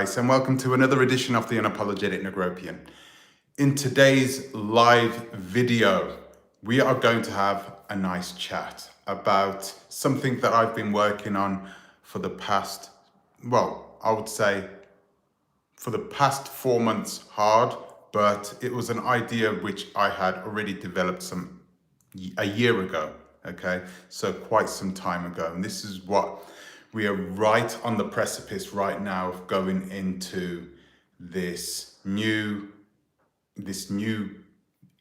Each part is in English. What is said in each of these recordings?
guys, and welcome to another edition of the Unapologetic Negropian. In today's live video, we are going to have a nice chat about something that I've been working on for the past, well, I would say for the past 4 months hard, but it was an idea which I had already developed a year ago, okay? So quite some time ago. And this is what we are right on the precipice right now of going into this new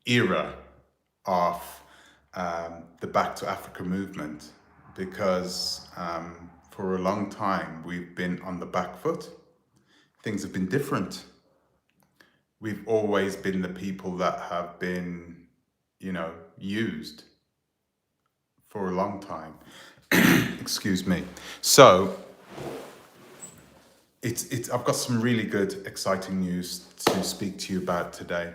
era of the Back to Africa movement, because for a long time we've been on the back foot. Things have been different. We've always been the people that have been, used for a long time. Excuse me. So I've got some really good, exciting news to speak to you about today.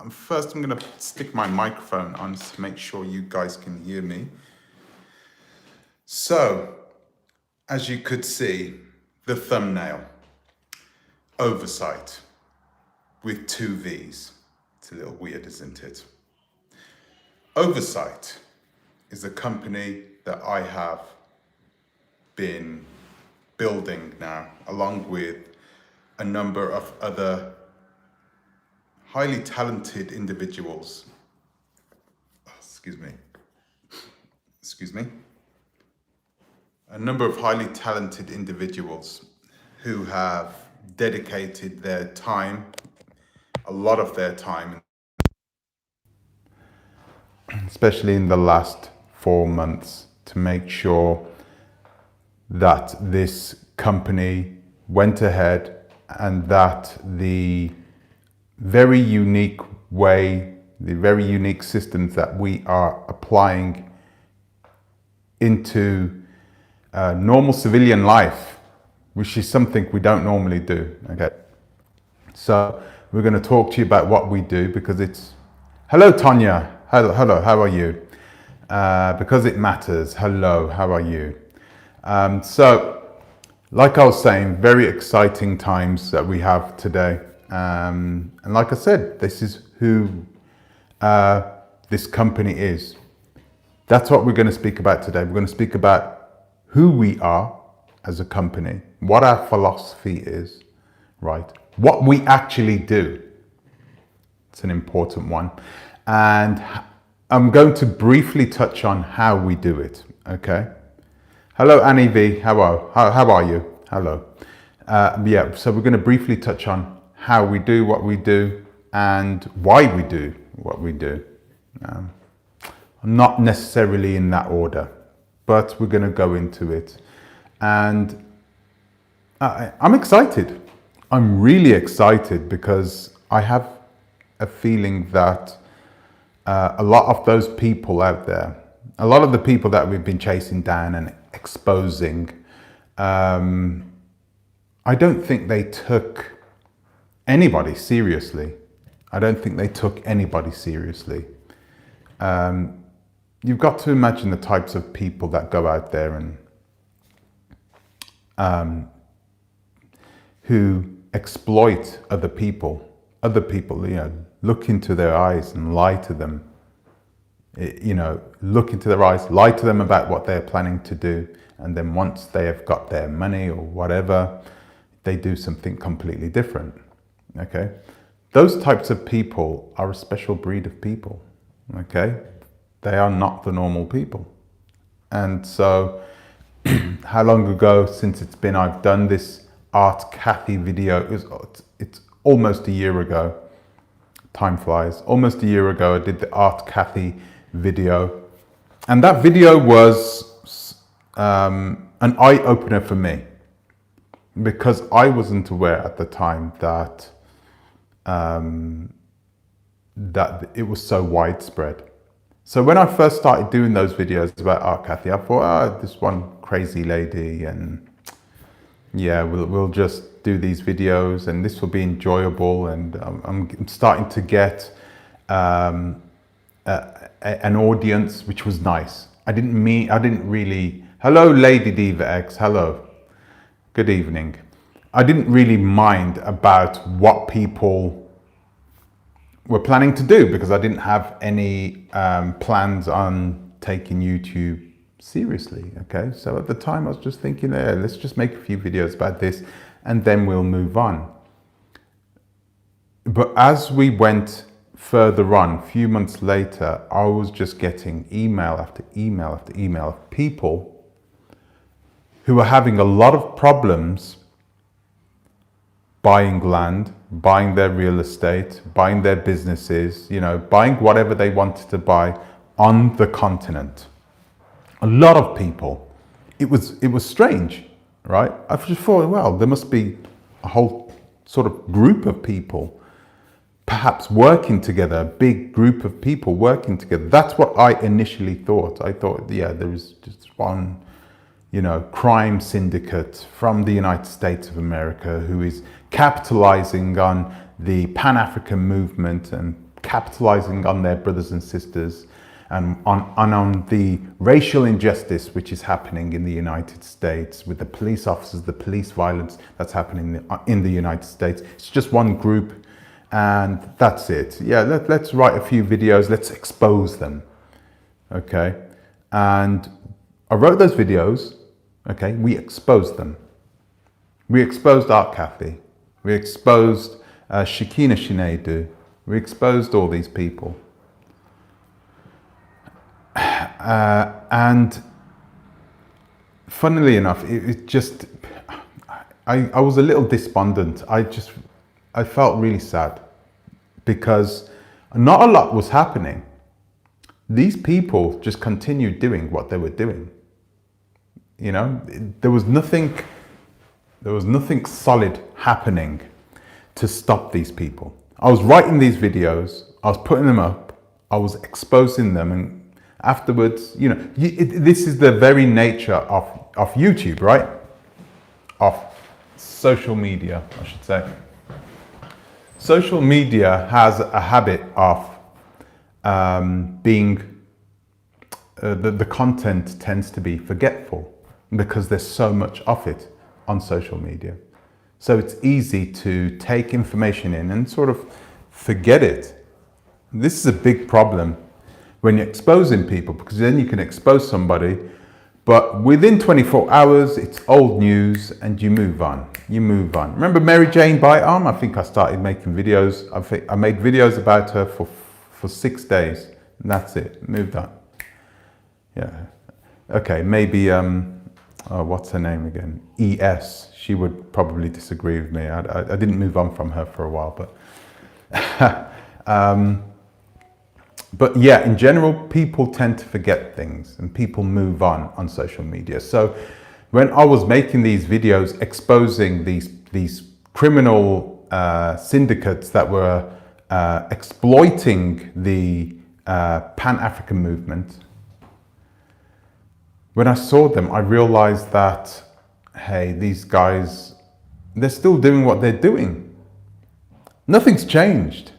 First, I'm going to stick my microphone on to make sure you guys can hear me. So, as you could see, the thumbnail, Oversight, with 2 V's. It's a little weird, isn't it? Oversight is a company that I have been building now, along with a number of other highly talented individuals. Excuse me. A number of highly talented individuals who have dedicated their time, a lot of their time, especially in the last 4 months, to make sure that this company went ahead and that the very unique way, the very unique systems that we are applying into normal civilian life, which is something we don't normally do, okay? So we're going to talk to you about what we do, because it's, hello Tanya, hello, how are you? Because it matters, hello, how are you? So, like I was saying, very exciting times that we have today. And like I said, this is who this company is. That's what we're going to speak about today. We're going to speak about who we are as a company, what our philosophy is, right? What we actually do. It's an important one. And I'm going to briefly touch on how we do it, okay? Hello, Annie V. How are you? Hello. Yeah, so we're going to briefly touch on how we do what we do and why we do what we do. Not necessarily in that order, but we're going to go into it. And I'm excited. I'm really excited because I have a feeling that a lot of those people out there, a lot of the people that we've been chasing down and exposing, I don't think they took anybody seriously. I don't think they took anybody seriously. You've got to imagine the types of people that go out there and who exploit other people, look into their eyes and lie to them. Look into their eyes, lie to them about what they're planning to do. And then once they have got their money or whatever, they do something completely different, okay? Those types of people are a special breed of people, okay? They are not the normal people. And so, how long ago since it's been I've done this Art Kathy video? It's almost a year ago. Time flies. Almost a year ago I did the Art Kathy video. And that video was an eye-opener for me, because I wasn't aware at the time that that it was so widespread. So when I first started doing those videos about Art Kathy, I thought, this one crazy lady, and yeah, we'll just do these videos and this will be enjoyable. And I'm starting to get an audience, which was nice. I didn't really, hello Lady Diva X, hello, good evening. I didn't really mind about what people were planning to do because I didn't have any plans on taking YouTube seriously. Okay, so at the time I was just thinking, let's just make a few videos about this and then we'll move on. But as we went further on, a few months later, I was just getting email after email after email of people who were having a lot of problems buying land, buying their real estate, buying their businesses, you know, buying whatever they wanted to buy on the continent. A lot of people. It was strange, right? I just thought, well, there must be a whole sort of group of people perhaps working together, a big group of people working together. That's what I initially thought. I thought, yeah, there was just one, you know, crime syndicate from the United States of America who is capitalizing on the Pan-African movement and capitalizing on their brothers and sisters and on the racial injustice which is happening in the United States with the police officers, the police violence that's happening in the United States. It's just one group. And that's it. Yeah, let's write a few videos. Let's expose them. Okay. And I wrote those videos. Okay. We exposed them. We exposed Art Kathy. We exposed Shekina Shinedu. We exposed all these people. And funnily enough, it just, I was a little despondent. I felt really sad because not a lot was happening. These people just continued doing what they were doing. You know, there was nothing solid happening to stop these people. I was writing these videos, I was putting them up, I was exposing them, and afterwards, you know, this is the very nature of YouTube, right? Of social media, I should say. Social media has a habit of being, the content tends to be forgetful because there's so much of it on social media. So it's easy to take information in and sort of forget it. This is a big problem when you're exposing people, because then you can expose somebody, but within 24 hours, it's old news and you move on. You move on. Remember Mary Jane Byarm? I think I started making videos. I made videos about her for 6 days. And that's it. Moved on. Yeah. Okay, maybe, what's her name again? ES. She would probably disagree with me. I didn't move on from her for a while, but yeah, in general, people tend to forget things and people move on social media. So when I was making these videos exposing these criminal syndicates that were exploiting the Pan-African movement, when I saw them, I realized that, hey, these guys, they're still doing what they're doing. Nothing's changed.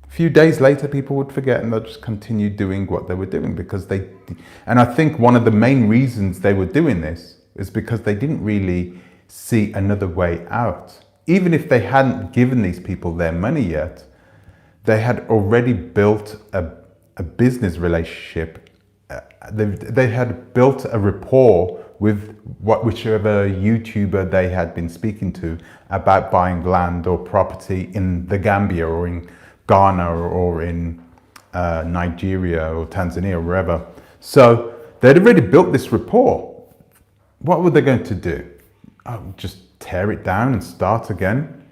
A few days later, people would forget and they'll just continue doing what they were doing because and I think one of the main reasons they were doing this is because they didn't really see another way out. Even if they hadn't given these people their money yet, they had already built a business relationship. They had built a rapport with whichever YouTuber they had been speaking to about buying land or property in the Gambia or in Ghana or in Nigeria or Tanzania or wherever. So they'd already built this rapport. What were they going to do? Oh, just tear it down and start again?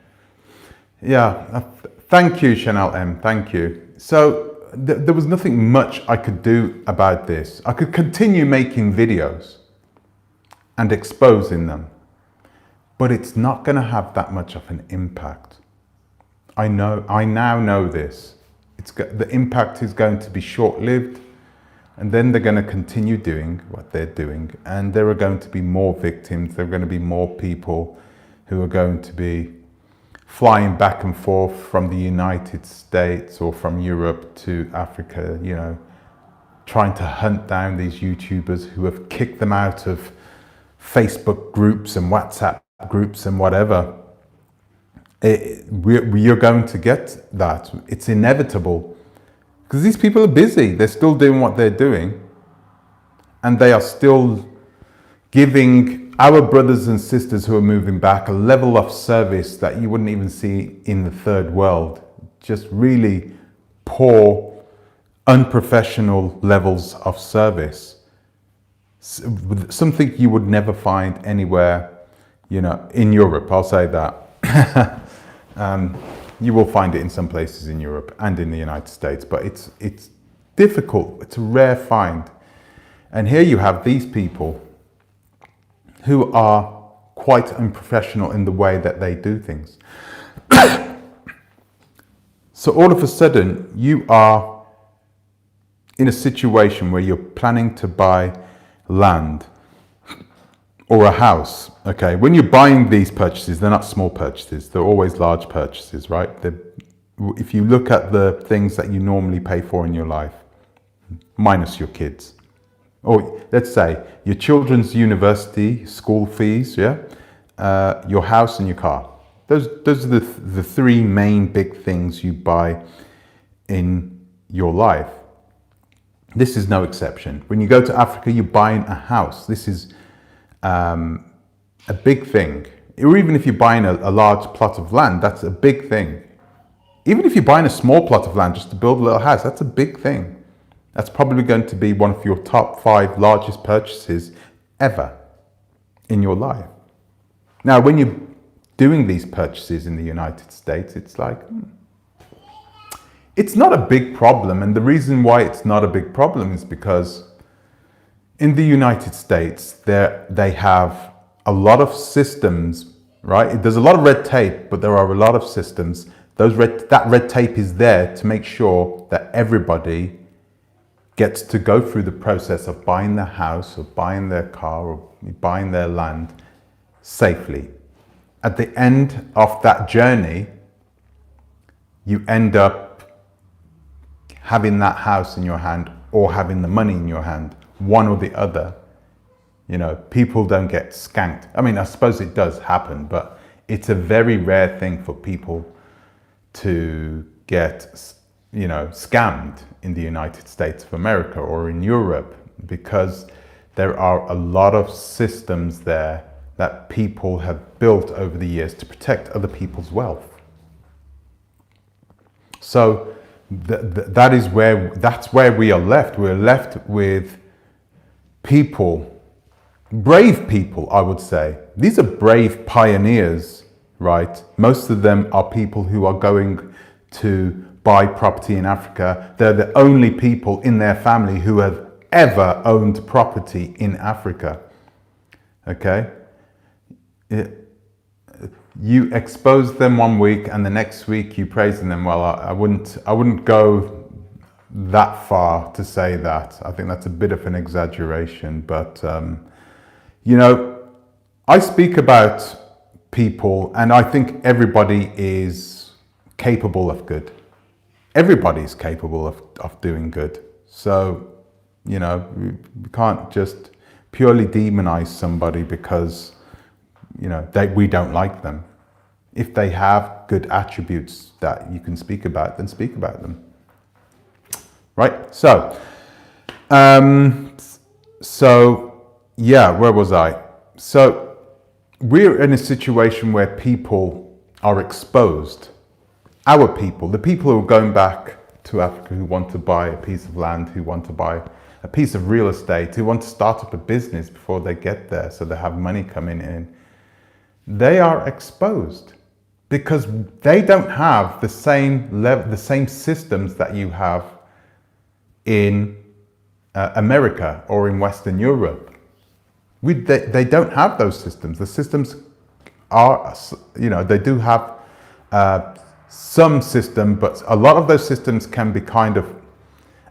Yeah, thank you, Chanel M, thank you. So there was nothing much I could do about this. I could continue making videos and exposing them, but it's not going to have that much of an impact. I now know this. The impact is going to be short-lived, and then they're going to continue doing what they're doing, and there are going to be more victims. There are going to be more people who are going to be flying back and forth from the United States or from Europe to Africa, you know, trying to hunt down these YouTubers who have kicked them out of Facebook groups and WhatsApp groups and whatever, you're going to get that. It's inevitable because these people are busy. They're still doing what they're doing, and they are still giving our brothers and sisters who are moving back a level of service that you wouldn't even see in the third world. Just really poor, unprofessional levels of service. Something you would never find anywhere, in Europe, I'll say that. You will find it in some places in Europe and in the United States, but it's difficult. It's a rare find. And here you have these people who are quite unprofessional in the way that they do things. So all of a sudden, you are in a situation where you're planning to buy land or a house, okay? When you're buying these purchases, they're not small purchases. They're always large purchases, right? If you look at the things that you normally pay for in your life, minus your kids, or let's say your children's university school fees, your house and your car. Those are the three main big things you buy in your life. This is no exception. When you go to Africa, you're buying a house. This is a big thing. Or even if you're buying a large plot of land, that's a big thing. Even if you're buying a small plot of land just to build a little house, that's a big thing. That's probably going to be one of your top 5 largest purchases ever in your life. Now, when you're doing these purchases in the United States, it's like, it's not a big problem. And the reason why it's not a big problem is because in the United States, they have a lot of systems, right? There's a lot of red tape, but there are a lot of systems. That red tape is there to make sure that everybody gets to go through the process of buying their house or buying their car or buying their land safely. At the end of that journey, you end up having that house in your hand or having the money in your hand, one or the other. People don't get skanked. I mean, I suppose it does happen, but it's a very rare thing for people to get, scammed in the United States of America or in Europe, because there are a lot of systems there that people have built over the years to protect other people's wealth. So that's where we are left. We're left with people, brave people, I would say. These are brave pioneers, right? Most of them are people who are going to buy property in Africa. They're the only people in their family who have ever owned property in Africa. Okay? You expose them one week and the next week you praise them. Well, I wouldn't go that far to say that. I think that's a bit of an exaggeration, but I speak about people, and I think everybody is capable of good. Everybody's capable of doing good. So, we can't just purely demonize somebody because, we don't like them. If they have good attributes that you can speak about, then speak about them. Right? So, where was I? So, we're in a situation where people are exposed. Our people, the people who are going back to Africa, who want to buy a piece of land, who want to buy a piece of real estate, who want to start up a business before they get there so they have money coming in, they are exposed because they don't have the same level, the same systems that you have in America or in Western Europe. They don't have those systems. The systems are, they do have some system, but a lot of those systems can be kind of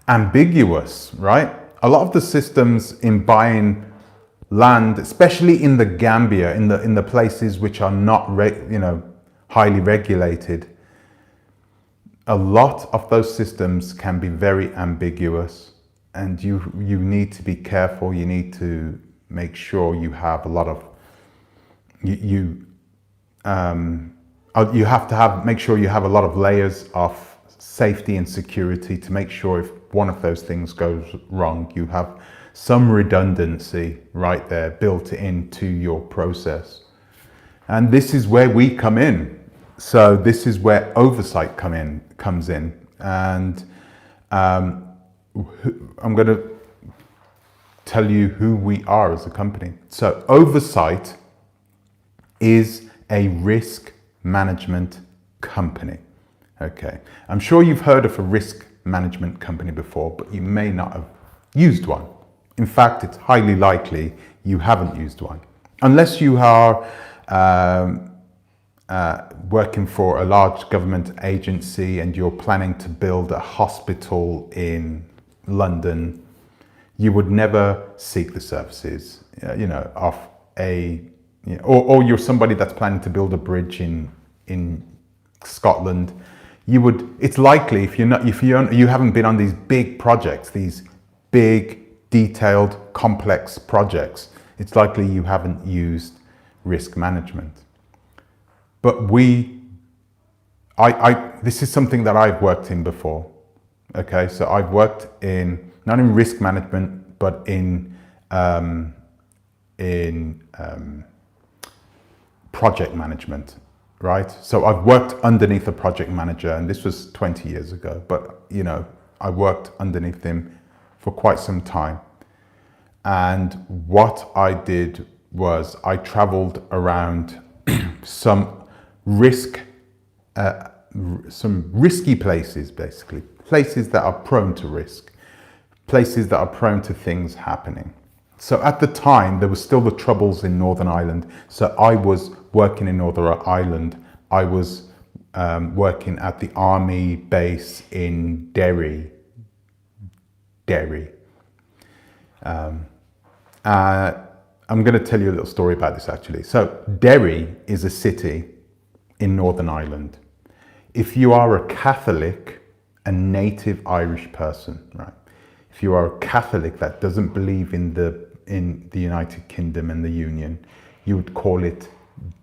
ambiguous, right? A lot of the systems in buying land, especially in the Gambia, in the places which are not, highly regulated, a lot of those systems can be very ambiguous, and you need to be careful. You need to make sure you have a lot of you you have to make sure you have a lot of layers of safety and security to make sure if one of those things goes wrong, you have some redundancy right there built into your process. And this is where we come in. So this is where oversight comes in. And I'm going to tell you who we are as a company. So Oversight is a risk management company. Okay, I'm sure you've heard of a risk management company before, but you may not have used one. In fact, it's highly likely you haven't used one, unless you are working for a large government agency and you're planning to build a hospital in London. You would never seek the services, of or you're somebody that's planning to build a bridge in Scotland. It's likely if you haven't been on these big projects, these big, detailed, complex projects, it's likely you haven't used risk management. But this is something that I've worked in before. Okay, so I've worked not in risk management, but in project management, right? So I've worked underneath a project manager, and this was 20 years ago, but I worked underneath him for quite some time. And what I did was I traveled around some risky places, basically. Places that are prone to risk, places that are prone to things happening. So at the time, there was still the troubles in Northern Ireland. So I was working in Northern Ireland. I was working at the army base in Derry. I'm going to tell you a little story about this actually. So Derry is a city in Northern Ireland. If you are a Catholic, a native Irish person, right? If you are a Catholic that doesn't believe in the United Kingdom and the Union, you would call it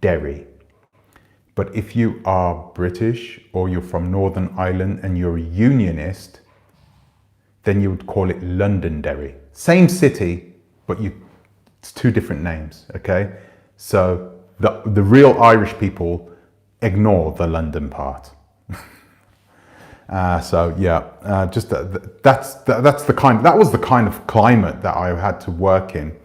Derry. But if you are British or you're from Northern Ireland and you're a Unionist, then you would call it Londonderry. Same city, but it's two different names, okay? So the real Irish people ignore the London part. That was the kind of climate that I had to work in.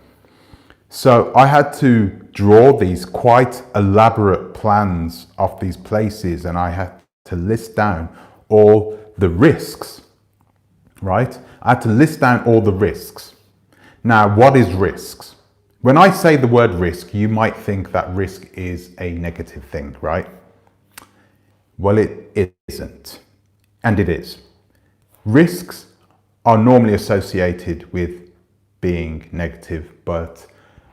So I had to draw these quite elaborate plans of these places, and I had to list down all the risks, right? I had to list down all the risks. Now, what is risks? When I say the word risk, you might think that risk is a negative thing, right? Well, it isn't. And it is. Risks are normally associated with being negative, but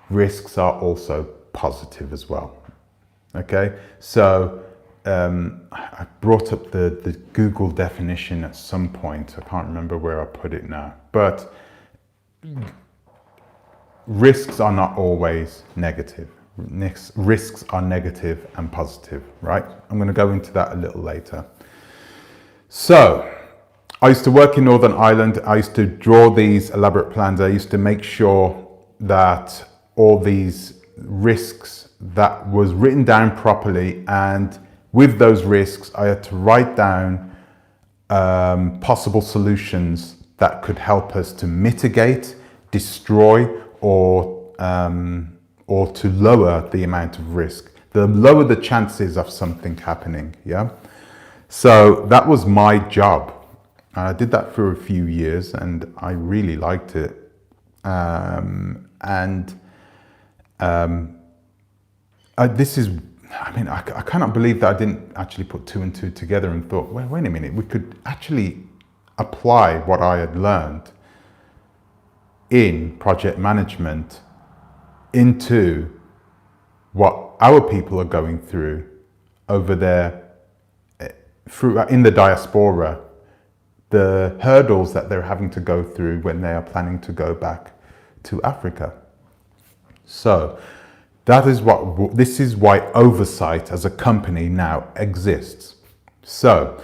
risks are also positive as well. Okay, so I brought up the Google definition at some point. I can't remember where I put it now, but risks are not always negative. Risks are negative and positive, right? I'm going to go into that a little later. So I used to work in Northern Ireland. I used to draw these elaborate plans. I used to make sure that all these risks that was written down properly, and with those risks I had to write down possible solutions that could help us to mitigate, destroy, or to lower the amount of risk, lower the chances of something happening. Yeah. So that was my job. I did that for a few years and I really liked it. I cannot believe that I didn't actually put two and two together and thought, well, wait a minute, we could actually apply what I had learned in project management into what our people are going through over there in the diaspora, the hurdles that they're having to go through when they are planning to go back to Africa. So This is why Oversight as a company now exists. So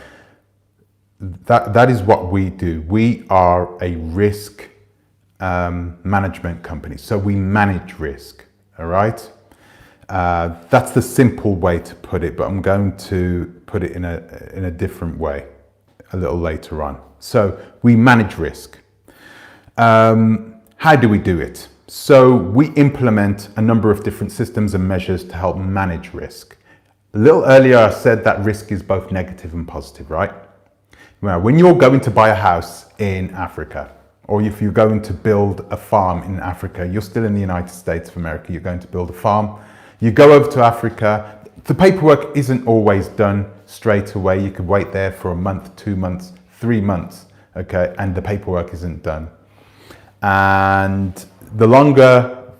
that is what we do. We are a risk management company. So we manage risk, all right? That's the simple way to put it, but I'm going to put it in a different way a little later on. So we manage risk. How do we do it? So we implement a number of different systems and measures to help manage risk. A little earlier I said that risk is both negative and positive, right? Well, when you're going to buy a house in Africa, or if you're going to build a farm in Africa, you're still in the United States of America, you're going to build a farm, you go over to Africa, the paperwork isn't always done straight away. You could wait there for a month, 2 months, 3 months, okay, and the paperwork isn't done. And the longer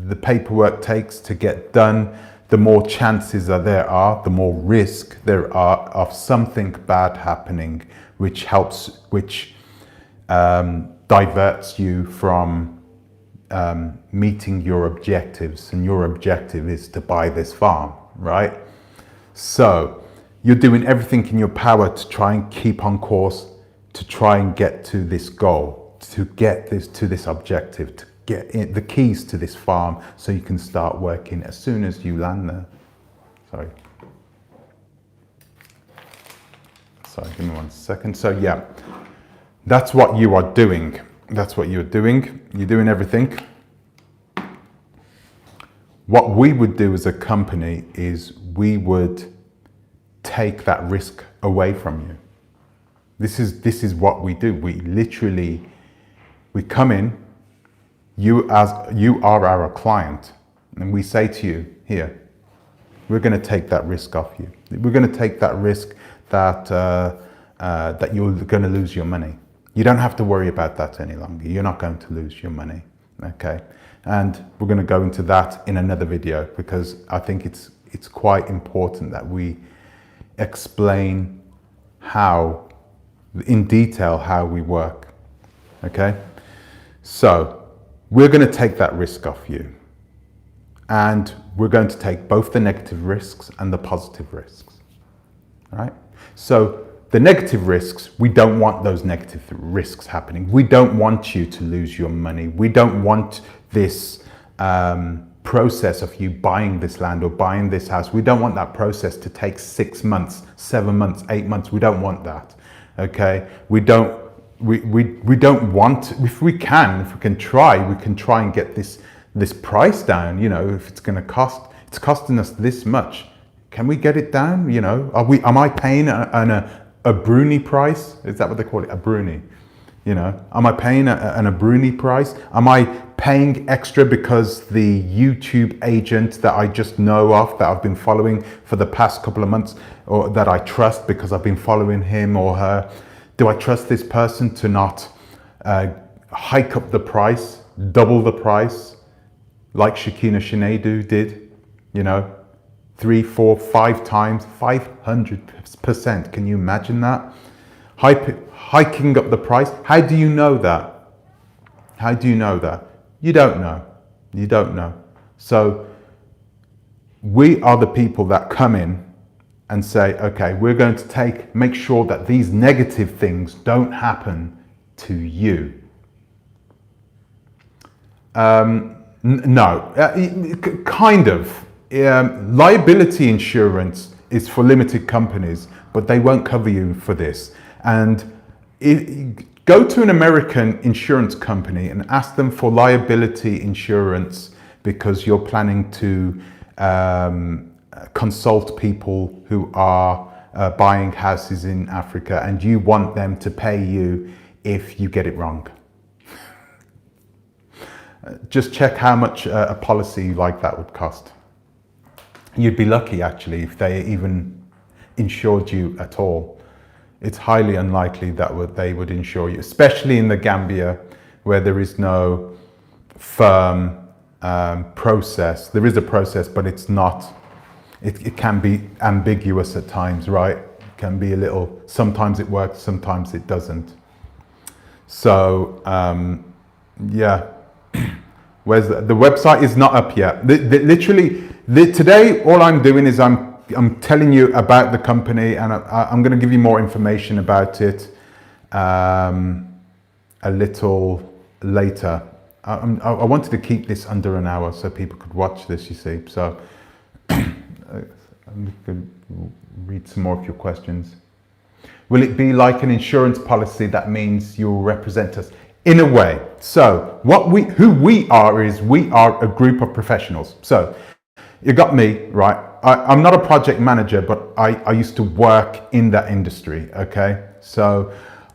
the paperwork takes to get done, the more chances there are, the more risk there are of something bad happening, which diverts you from meeting your objectives. And your objective is to buy this farm, right? So you're doing everything in your power to try and keep on course, to try and get to this goal, to get to this objective, to get the keys to this farm so you can start working as soon as you land there. Sorry, give me 1 second. So yeah, that's what you are doing. That's what you're doing. You're doing everything. What we would do as a company is we would take that risk away from you. This is what we do. We come in, you are our client, and we say to you, here, we're going to take that risk off you. We're going to take that risk that you're going to lose your money. You don't have to worry about that any longer. You're not going to lose your money, okay? And we're going to go into that in another video, because I think it's quite important that we explain in detail how we work, okay? So we're going to take that risk off you, and we're going to take both the negative risks and the positive risks, all right? So the negative risks, we don't want those negative risks happening. We don't want you to lose your money. We don't want this process of you buying this land or buying this house. We don't want that process to take 6 months, 7 months, 8 months. We don't want that, okay? We don't want, if we can try and get this price down, you know, if it's costing us this much. Can we get it down? You know, am I paying a Bruni price? Is that what they call it? A Bruni? You know, am I paying a Bruni price? Am I paying extra because the YouTube agent that I just know of, that I've been following for the past couple of months, or that I trust because I've been following him or her, do I trust this person to not hike up the price, double the price, like Shakina Shinadu did, you know, 3, 4, 5 times, 500%. Can you imagine that? Hiking up the price. How do you know that? How do you know that? You don't know. You don't know. So we are the people that come in and say, okay, we're going to make sure that these negative things don't happen to you. No, kind of. Liability insurance is for limited companies, but they won't cover you for this. And go to an American insurance company and ask them for liability insurance because you're planning to consult people who are buying houses in Africa, and you want them to pay you if you get it wrong. Just check how much a policy like that would cost. You'd be lucky actually if they even insured you at all. It's highly unlikely that they would insure you, especially in the Gambia, where there is no firm process. There is a process, but it's not, it can be ambiguous at times, right? It can be a little, sometimes it works, sometimes it doesn't. So, yeah. Where's the website is not up yet. Literally, today, all I'm doing is I'm telling you about the company, and I'm going to give you more information about it a little later. I wanted to keep this under an hour so people could watch this, you see. So I'm going to read some more of your questions. Will it be like an insurance policy that means you'll represent us? In a way. So who we are is we are a group of professionals. So you got me, right? I'm not a project manager, but I used to work in that industry, okay? So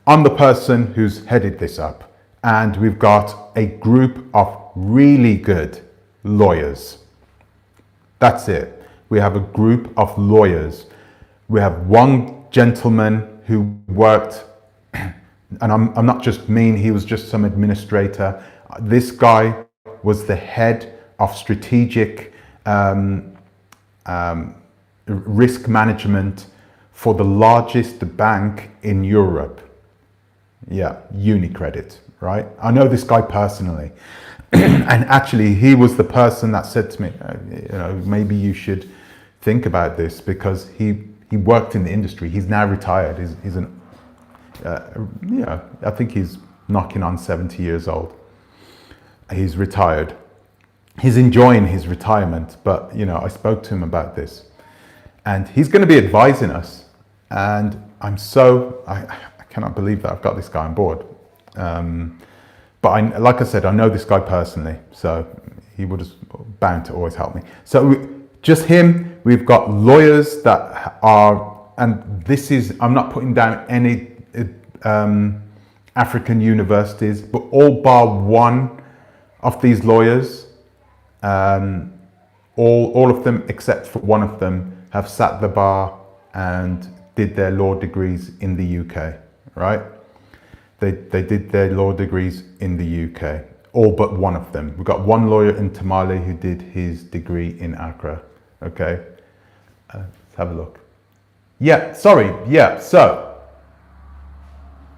I'm the person who's headed this up, and we've got a group of really good lawyers. That's it. We have a group of lawyers. We have one gentleman who worked, and I'm not just mean, he was just some administrator. This guy was the head of strategic risk management for the largest bank in Europe. Yeah, UniCredit, right? I know this guy personally. And actually, he was the person that said to me, maybe you should think about this, because he worked in the industry. He's now retired. He's an I think he's knocking on 70 years old. He's retired. He's enjoying his retirement, but I spoke to him about this, and he's going to be advising us. And I cannot believe that I've got this guy on board. But like I said, I know this guy personally, so he would have bound to always help me. So just him. We've got lawyers that are, and this is, I'm not putting down any African universities, but all bar one of these lawyers, all of them except for one of them have sat the bar and did their law degrees in the UK, right? They did their law degrees in the UK, all but one of them. We've got one lawyer in Tamale who did his degree in Accra, okay? Let's have a look. Yeah, sorry, yeah, so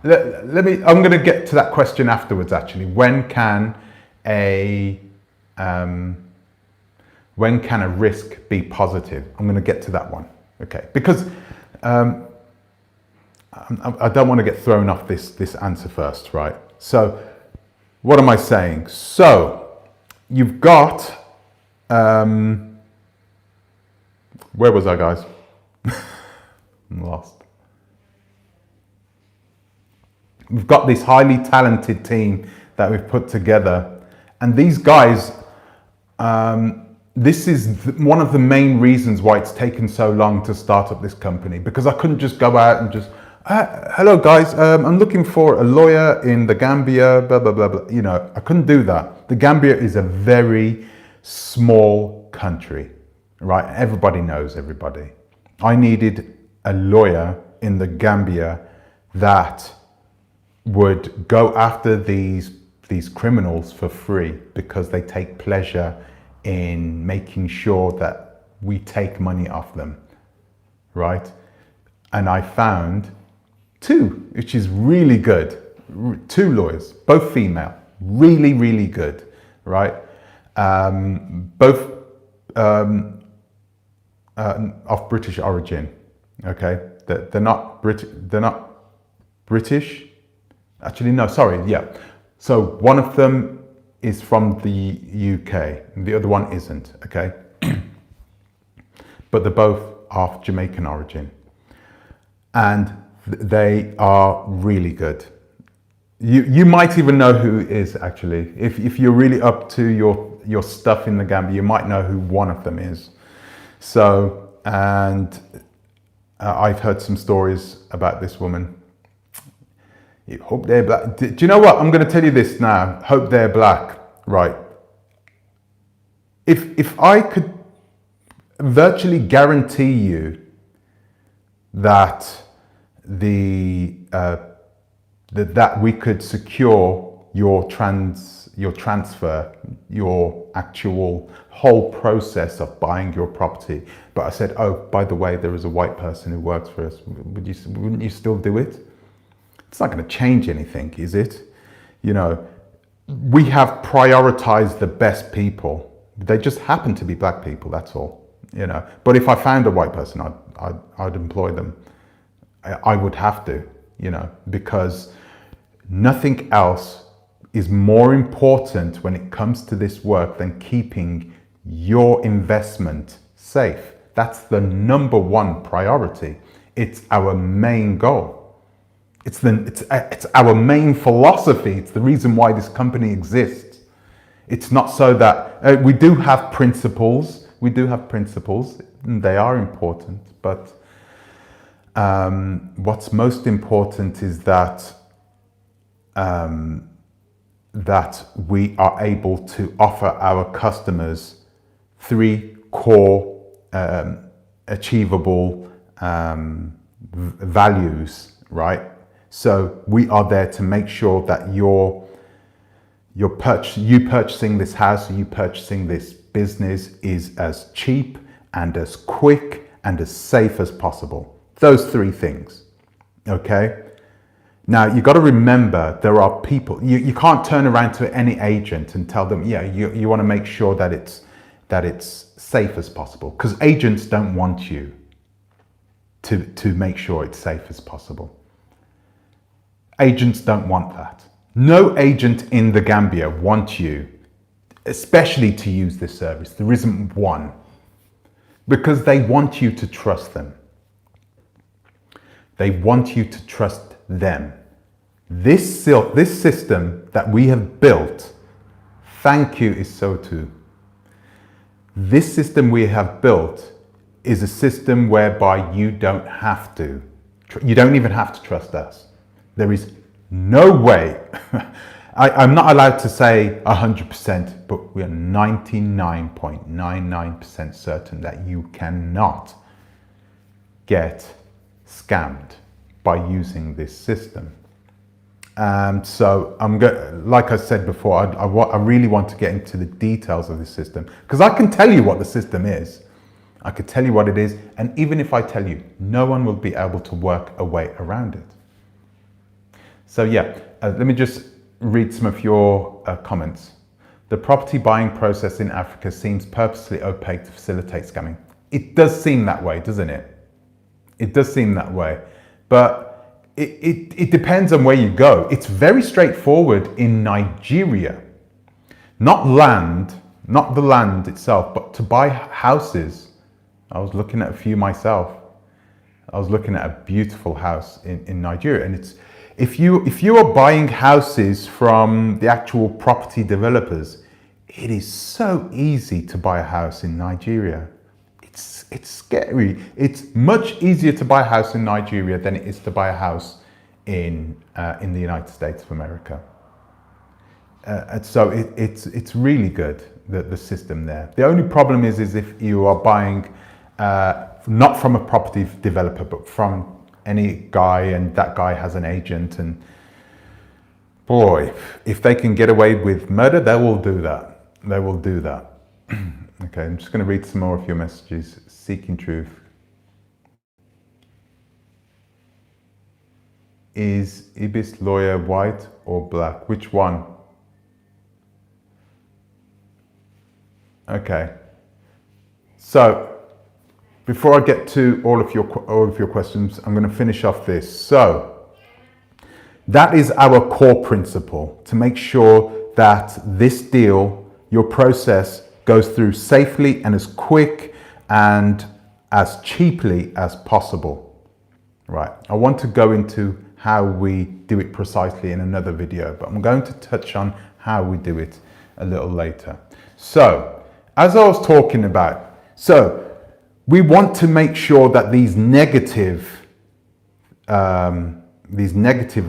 I'm going to get to that question afterwards, actually. When can a risk be positive? I'm going to get to that one, okay? Because I don't want to get thrown off this answer first, right? So what am I saying? So you've got, where was I, guys? I'm lost. We've got this highly talented team that we've put together, and these guys, this is one of the main reasons why it's taken so long to start up this company, because I couldn't just go out and just, hello guys, I'm looking for a lawyer in the Gambia, blah, blah, blah, blah. I couldn't do that. The Gambia is a very small country, right? Everybody knows everybody. I needed a lawyer in the Gambia that would go after these criminals for free, because they take pleasure in making sure that we take money off them, right? And I found two, which is really good. Two lawyers, both female, really, really good, right? Both of British origin, okay? They're not British. Actually, no, sorry, yeah. So one of them is from the UK, and the other one isn't, okay? But they're both of Jamaican origin. And they are really good. You might even know who it is, actually. If you're really up to your stuff in the Gambia, you might know who one of them is. So, and I've heard some stories about this woman. Hope they're black. Do you know what? I'm going to tell you this now. Hope they're black, right? If I could virtually guarantee you that that we could secure your transfer, your actual whole process of buying your property, but I said, oh, by the way, there is a white person who works for us. Wouldn't you still do it? It's not going to change anything, is it? we have prioritized the best people. They just happen to be black people, that's all, you know. But if I found a white person, I'd employ them. I would have to, you know, because nothing else is more important when it comes to this work than keeping your investment safe. That's the number one priority. It's our main goal. It's our main philosophy. It's the reason why this company exists. It's not so that we do have principles. We do have principles, and they are important. But what's most important is that that we are able to offer our customers 3 core achievable values, right? So we are there to make sure that you purchasing this house, you purchasing this business is as cheap and as quick and as safe as possible. Those 3 things, okay? Now, you got to remember, there are people, you can't turn around to any agent and tell them, yeah, you want to make sure that it's safe as possible, because agents don't want you to make sure it's safe as possible. Agents don't want that. No agent in the Gambia wants you, especially to use this service. There isn't one, because they want you to trust them. They want you to trust them. This system that we have built, thank you, Isotu. This system we have built is a system whereby you don't even have to trust us. There is no way, I'm not allowed to say 100%, but we are 99.99% certain that you cannot get scammed by using this system. So like I said before, I really want to get into the details of this system, because I can tell you what the system is. I could tell you what it is, and even if I tell you, no one will be able to work a way around it. So yeah, let me just read some of your comments. The property buying process in Africa seems purposely opaque to facilitate scamming. It does seem that way, doesn't it? It does seem that way, but it depends on where you go. It's very straightforward in Nigeria. Not the land itself, but to buy houses. I was looking at a few myself. I was looking at a beautiful house in Nigeria, and it's if you are buying houses from the actual property developers, it is so easy to buy a house in Nigeria. It's scary. It's much easier to buy a house in Nigeria than it is to buy a house in the United States of America. And so it's really good, the system there. The only problem is if you are buying not from a property developer, but from any guy, and that guy has an agent, and boy, if they can get away with murder, they will do that. They will do that. Okay, I'm just going to read some more of your messages. Seeking truth. Is Ibis lawyer white or black? Which one? Okay. So, before I get to all of your questions, I'm going to finish off this. So, that is our core principle, to make sure that this deal, your process, goes through safely and as quick and as cheaply as possible. Right. I want to go into how we do it precisely in another video, but I'm going to touch on how we do it a little later. So, as I was talking about, we want to make sure that these negative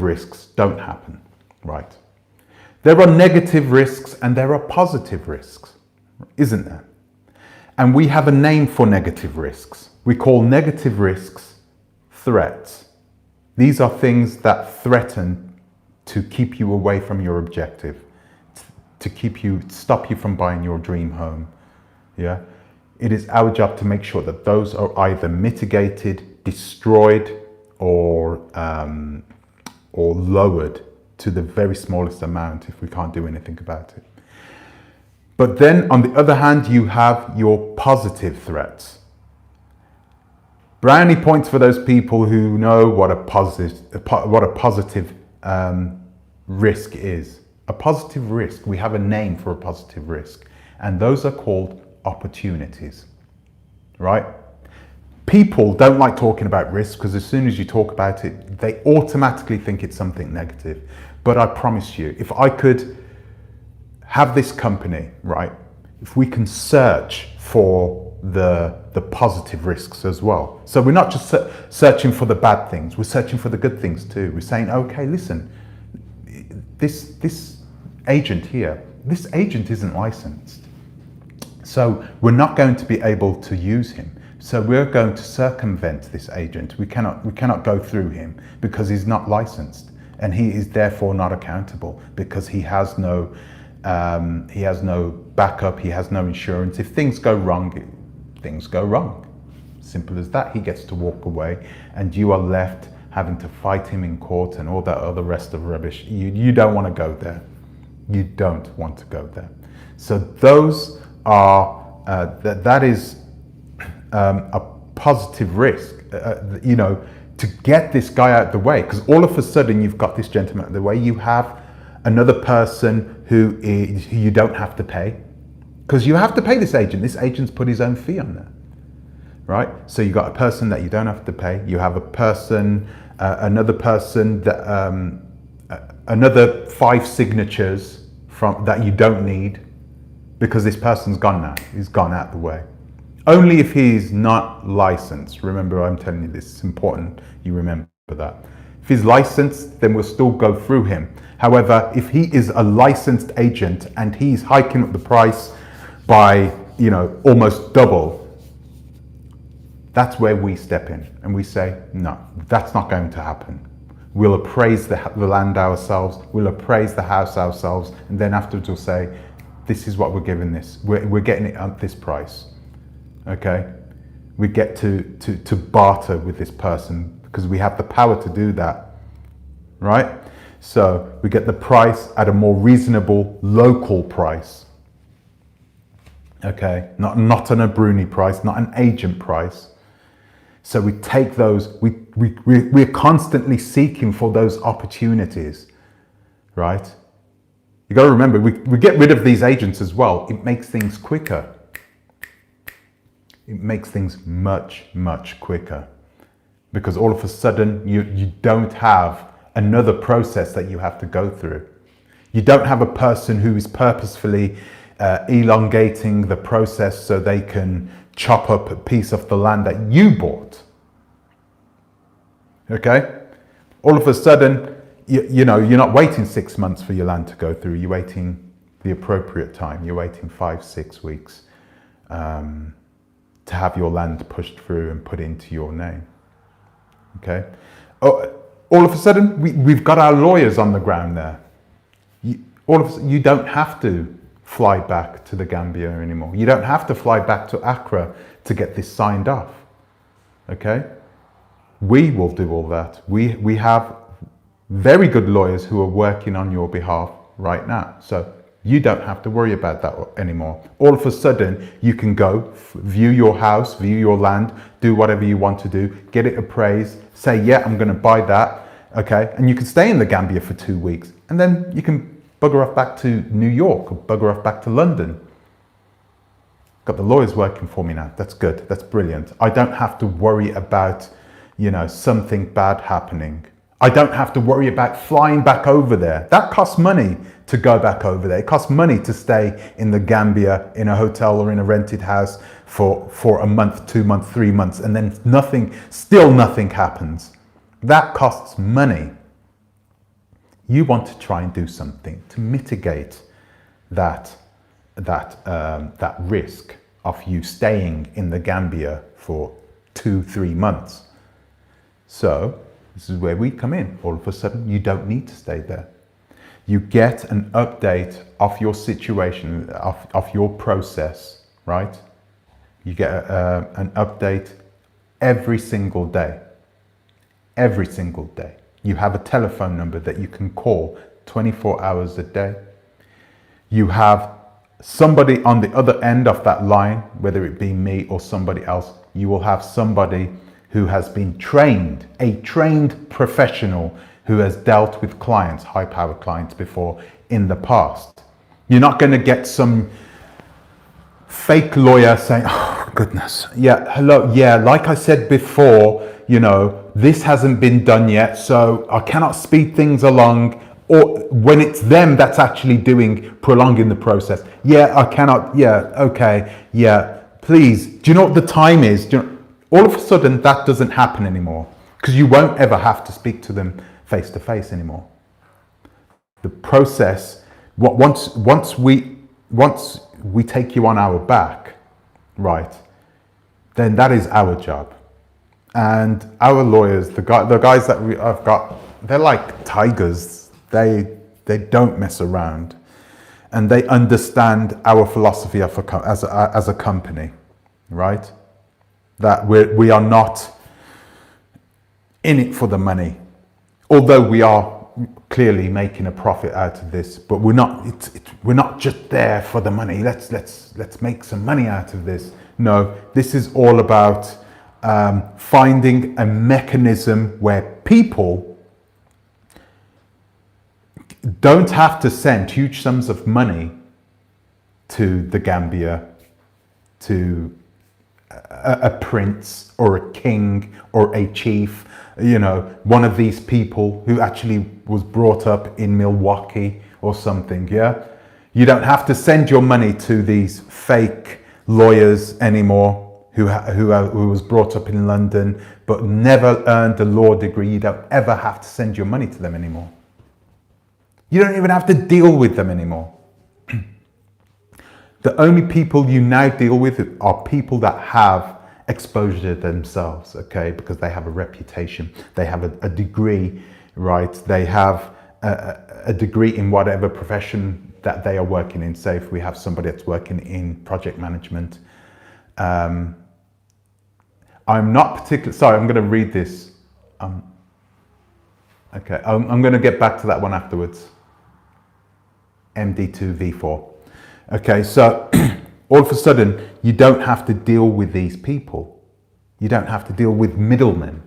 risks don't happen, right? There are negative risks and there are positive risks, isn't there? And we have a name for negative risks. We call negative risks threats. These are things that threaten to keep you away from your objective, to stop you from buying your dream home. Yeah. It is our job to make sure that those are either mitigated, destroyed, or lowered to the very smallest amount if we can't do anything about it. But then on the other hand, you have your positive threats. Brownie points for those people who know what a positive risk is. A positive risk, we have a name for a positive risk, and those are called opportunities, right? People don't like talking about risk because as soon as you talk about it, they automatically think it's something negative. But I promise you, if I could have this company, right, if we can search for the positive risks as well. So we're not just searching for the bad things, we're searching for the good things too. We're saying, okay, listen, this agent here, this agent isn't licensed. So we're not going to be able to use him. So we're going to circumvent this agent. We cannot go through him because he's not licensed, and he is therefore not accountable because he has no backup, he has no insurance. If things go wrong, things go wrong. Simple as that. He gets to walk away and you are left having to fight him in court and all that other rest of rubbish. You don't want to go there. You don't want to go there. So those are, that is a positive risk, you know, to get this guy out of the way, because all of a sudden you've got this gentleman out of the way. You have another person who you don't have to pay, because you have to pay this agent. This agent's put his own fee on there, right? So you got a person that you don't have to pay. You have a person, another person that another 5 signatures from that you don't need, because this person's gone now. He's gone out the way. Only if he's not licensed. Remember, I'm telling you this, it's important you remember that. If he's licensed, then we'll still go through him. However, if he is a licensed agent and he's hiking up the price by, you know, almost double, that's where we step in and we say, no, that's not going to happen. We'll appraise the land ourselves, we'll appraise the house ourselves, and then afterwards we'll say, this is what we're giving this. We're getting it at this price. Okay, we get to barter with this person because we have the power to do that, right? So we get the price at a more reasonable local price. Okay, not an a Bruni price, not an agent price. So we take those, we're constantly seeking for those opportunities, right? You got to remember, we get rid of these agents as well. It makes things quicker. It makes things much, much quicker, because all of a sudden you don't have another process that you have to go through. You don't have a person who is purposefully elongating the process so they can chop up a piece of the land that you bought. Okay? All of a sudden, you know, you're not waiting 6 months for your land to go through. You're waiting the appropriate time. You're waiting 5-6 weeks. To have your land pushed through and put into your name. Okay? Oh, all of a sudden, we've got our lawyers on the ground there. You don't have to fly back to the Gambia anymore. You don't have to fly back to Accra to get this signed off. Okay? We will do all that. We have very good lawyers who are working on your behalf right now. So you don't have to worry about that anymore. All of a sudden, you can go view your house, view your land, do whatever you want to do, get it appraised, say, yeah, I'm going to buy that, okay? And you can stay in the Gambia for 2 weeks, and then you can bugger off back to New York or bugger off back to London. Got the lawyers working for me now. That's good. That's brilliant. I don't have to worry about, you know, something bad happening. I don't have to worry about flying back over there. That costs money to go back over there. It costs money to stay in the Gambia in a hotel or in a rented house for a month, 2 months, 3 months, and then still nothing happens. That costs money. You want to try and do something to mitigate that risk of you staying in the Gambia for 2-3 months. So this is where we come in. All of a sudden, you don't need to stay there. You get an update of your situation, of your process, right? You get an update every single day. Every single day. You have a telephone number that you can call 24 hours a day. You have somebody on the other end of that line, whether it be me or somebody else. You will have somebody who has been trained, a trained professional who has dealt with clients, high-powered clients before in the past. You're not going to get some fake lawyer saying, oh goodness, yeah, hello, yeah, like I said before, you know, this hasn't been done yet, so I cannot speed things along. Or when it's them that's actually prolonging the process. Yeah, I cannot, yeah, okay, yeah, please. Do you know what the time is? All of a sudden that doesn't happen anymore, because you won't ever have to speak to them face to face anymore. The process, once we take you on our back, right, then that is our job. And our lawyers, the guys that I've got, they're like tigers. They don't mess around, and they understand our philosophy as a company, right? That we are not in it for the money, although we are clearly making a profit out of this. But we're not just there for the money. Let's make some money out of this. No, this is all about finding a mechanism where people don't have to send huge sums of money to the Gambia, to a prince or a king or a chief, you know, one of these people who actually was brought up in Milwaukee or something, yeah? You don't have to send your money to these fake lawyers anymore who was brought up in London but never earned a law degree. You don't ever have to send your money to them anymore. You don't even have to deal with them anymore. The only people you now deal with are people that have exposure themselves, okay? Because they have a reputation, they have a degree, right? They have a degree in whatever profession that they are working in. Say if we have somebody that's working in project management. I'm not particularly, sorry, I'm going to read this. Okay, I'm going to get back to that one afterwards. MD2V4. Okay, so all of a sudden, you don't have to deal with these people. You don't have to deal with middlemen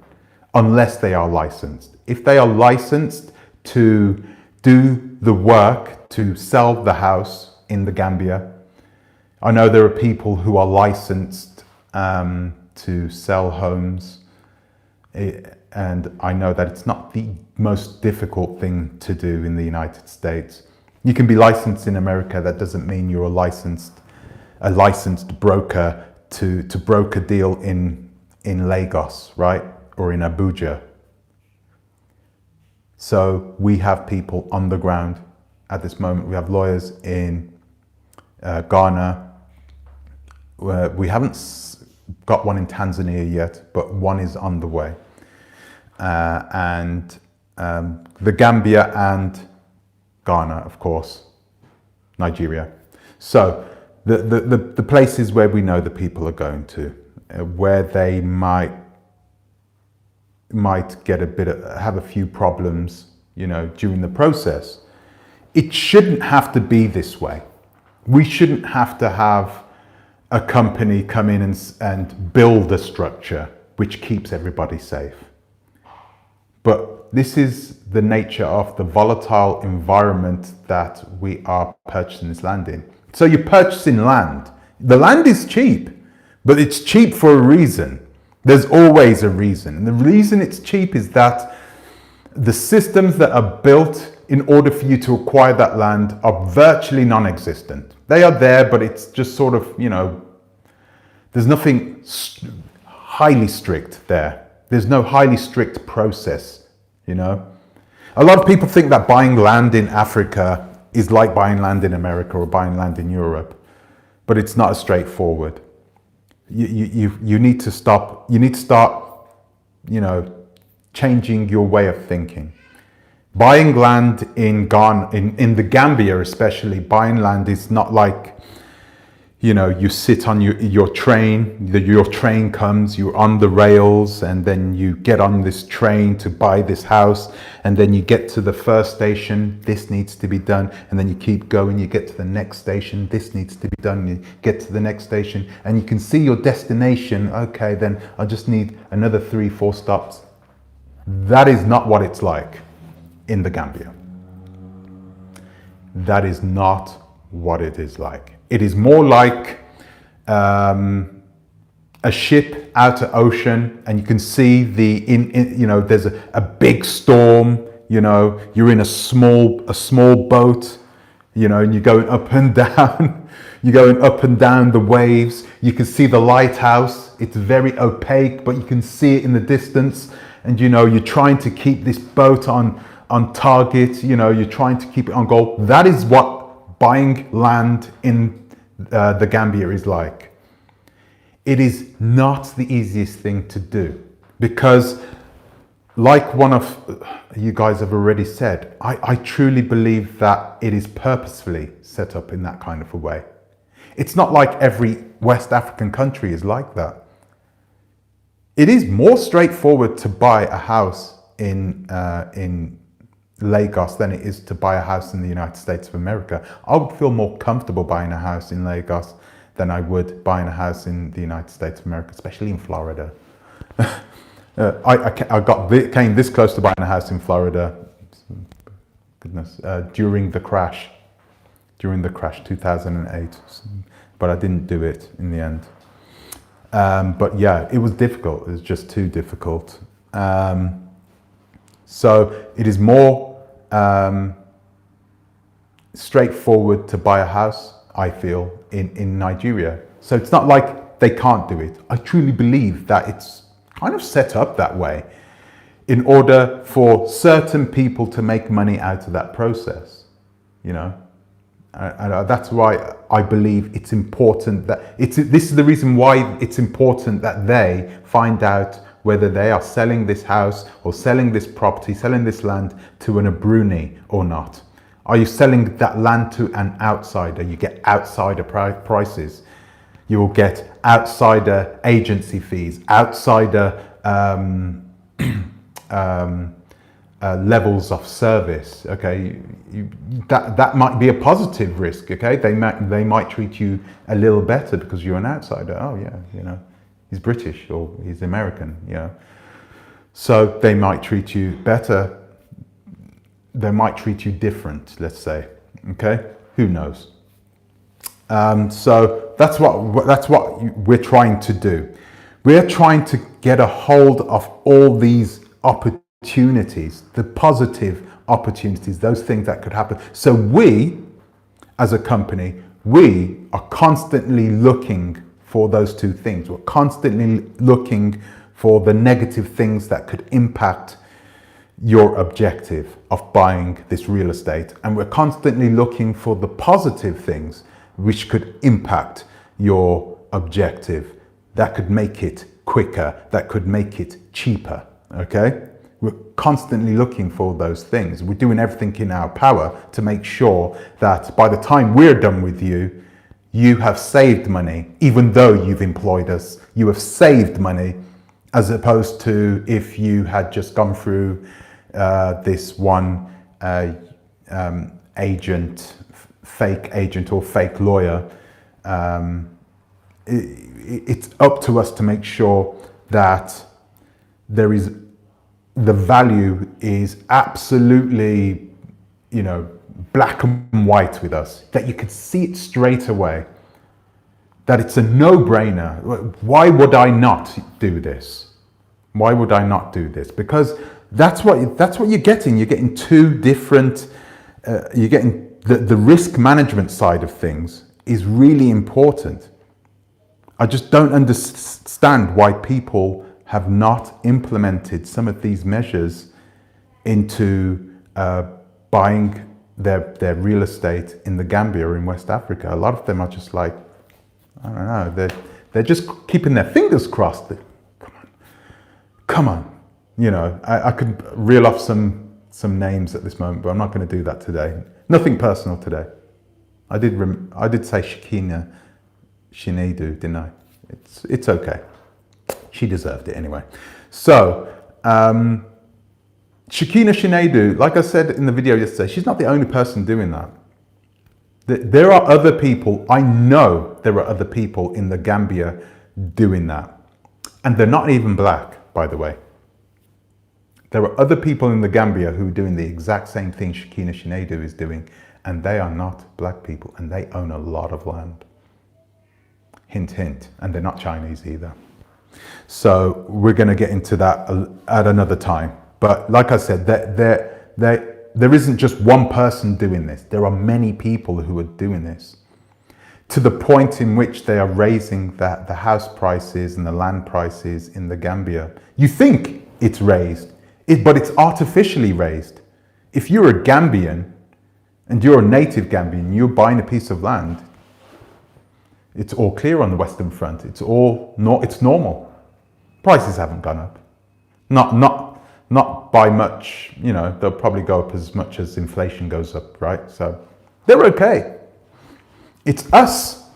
unless they are licensed. If they are licensed to do the work to sell the house in the Gambia, I know there are people who are licensed to sell homes, and I know that it's not the most difficult thing to do in the United States. You can be licensed in America. That doesn't mean you're a licensed broker to broker deal in Lagos, right? Or in Abuja. So we have people on the ground at this moment. We have lawyers in Ghana. We haven't got one in Tanzania yet, but one is on the way. And the Gambia and Ghana, of course, Nigeria. So the places where we know the people are going to, where they might get have a few problems, you know, during the process. It shouldn't have to be this way. We shouldn't have to have a company come in and build a structure which keeps everybody safe. But this is the nature of the volatile environment that we are purchasing this land in. So you're purchasing land. The land is cheap, but it's cheap for a reason. There's always a reason. And the reason it's cheap is that the systems that are built in order for you to acquire that land are virtually non-existent. They are there, but it's just sort of, you know, there's nothing highly strict there. There's no highly strict process, you know. A lot of people think that buying land in Africa is like buying land in America or buying land in Europe, but it's not as straightforward. You need to stop. You need to start, you know, changing your way of thinking. Buying land in Ghana, in the Gambia especially, buying land is not like, you know, you sit on your train, your train comes, you're on the rails, and then you get on this train to buy this house, and then you get to the first station, this needs to be done, and then you keep going, you get to the next station, this needs to be done, you get to the next station, and you can see your destination. Okay, then I just need another 3-4 stops. That is not what it's like in the Gambia. That is not what it is like. It is more like a ship out of ocean, and you can see you know, there's a big storm. You know, you're in a small boat. You know, and you're going up and down. You're going up and down the waves. You can see the lighthouse. It's very opaque, but you can see it in the distance. And you know, you're trying to keep this boat on target. You know, you're trying to keep it on goal. That is what buying land in the Gambia is like. It is not the easiest thing to do, because like one of you guys have already said, I truly believe that it is purposefully set up in that kind of a way. It's not like every West African country is like that. It is more straightforward to buy a house in Lagos than it is to buy a house in the United States of America. I would feel more comfortable buying a house in Lagos than I would buying a house in the United States of America, especially in Florida. I came this close to buying a house in Florida, goodness, during the crash 2008, but I didn't do it in the end. But yeah, it was difficult. It was just too difficult. So it is more straightforward to buy a house, I feel, in Nigeria. So it's not like they can't do it. I truly believe that it's kind of set up that way in order for certain people to make money out of that process, you know. And that's why I believe it's important that this is the reason why it's important that they find out whether they are selling this house or selling this property, selling this land to an Abruni or not. Are you selling that land to an outsider? You get outsider prices. You will get outsider agency fees, outsider levels of service. Okay, that might be a positive risk. Okay, they might treat you a little better because you're an outsider. Oh yeah, you know, he's British or he's American. You know, so they might treat you better. They might treat you different. Let's say. Okay, who knows? So that's what we're trying to do. We're trying to get a hold of all these opportunities, the positive opportunities, those things that could happen. So we, as a company, we are constantly looking for those two things. We're constantly looking for the negative things that could impact your objective of buying this real estate. And we're constantly looking for the positive things which could impact your objective, that could make it quicker, that could make it cheaper, okay? We're constantly looking for those things. We're doing everything in our power to make sure that by the time we're done with you, you have saved money, even though you've employed us. You have saved money, as opposed to if you had just gone through this one agent, fake agent or fake lawyer. It's up to us to make sure that the value is absolutely, you know, black and white with us, that you could see it straight away, that it's a no-brainer. Why would I not do this? Why would I not do this? Because that's what you're getting. You're getting two different, you're getting the risk management side of things is really important. I just don't understand why people have not implemented some of these measures into buying their real estate in the Gambia or in West Africa. A lot of them are just like, I don't know, they're just keeping their fingers crossed. Come on. You know, I could reel off some names at this moment, but I'm not going to do that today. Nothing personal today. I did say Shakina Shinedu, didn't I? It's okay. She deserved it anyway. So, Shakina Shinedu, like I said in the video yesterday, she's not the only person doing that. There are other people, I know there are other people in the Gambia doing that. And they're not even black, by the way. There are other people in the Gambia who are doing the exact same thing Shakina Shinedu is doing, and they are not black people, and they own a lot of land. Hint, hint. And they're not Chinese either. So we're going to get into that at another time. But like I said, there isn't just one person doing this. There are many people who are doing this, to the point in which they are raising the house prices and the land prices in the Gambia. You think it's raised, but it's artificially raised. If you're a Gambian and you're a native Gambian, you're buying a piece of land, it's all clear on the Western Front. It's normal. Prices haven't gone up. Not by much, you know, they'll probably go up as much as inflation goes up, right? So they're okay. It's us.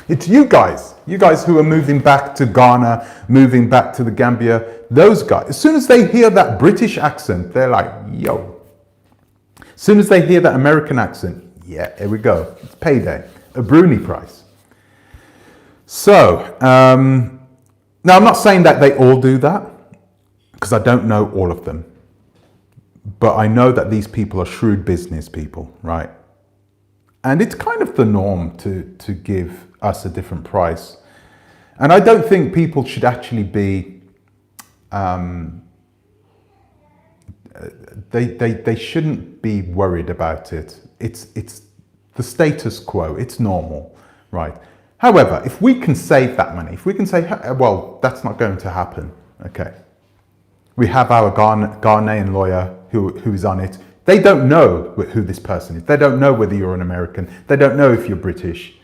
It's you guys who are moving back to Ghana, moving back to the Gambia. Those guys, as soon as they hear that British accent, they're like, yo. As soon as they hear that American accent, yeah, here we go. It's payday, a Bruni price. So, now I'm not saying that they all do that, because I don't know all of them. But I know that these people are shrewd business people, right? And it's kind of the norm to give us a different price. And I don't think people should actually be, they shouldn't be worried about it. It's the status quo, it's normal, right? However, if we can save that money, if we can say, well, that's not going to happen, okay. We have our Ghanaian lawyer who is on it. They don't know who this person is. They don't know whether you're an American. They don't know if you're British.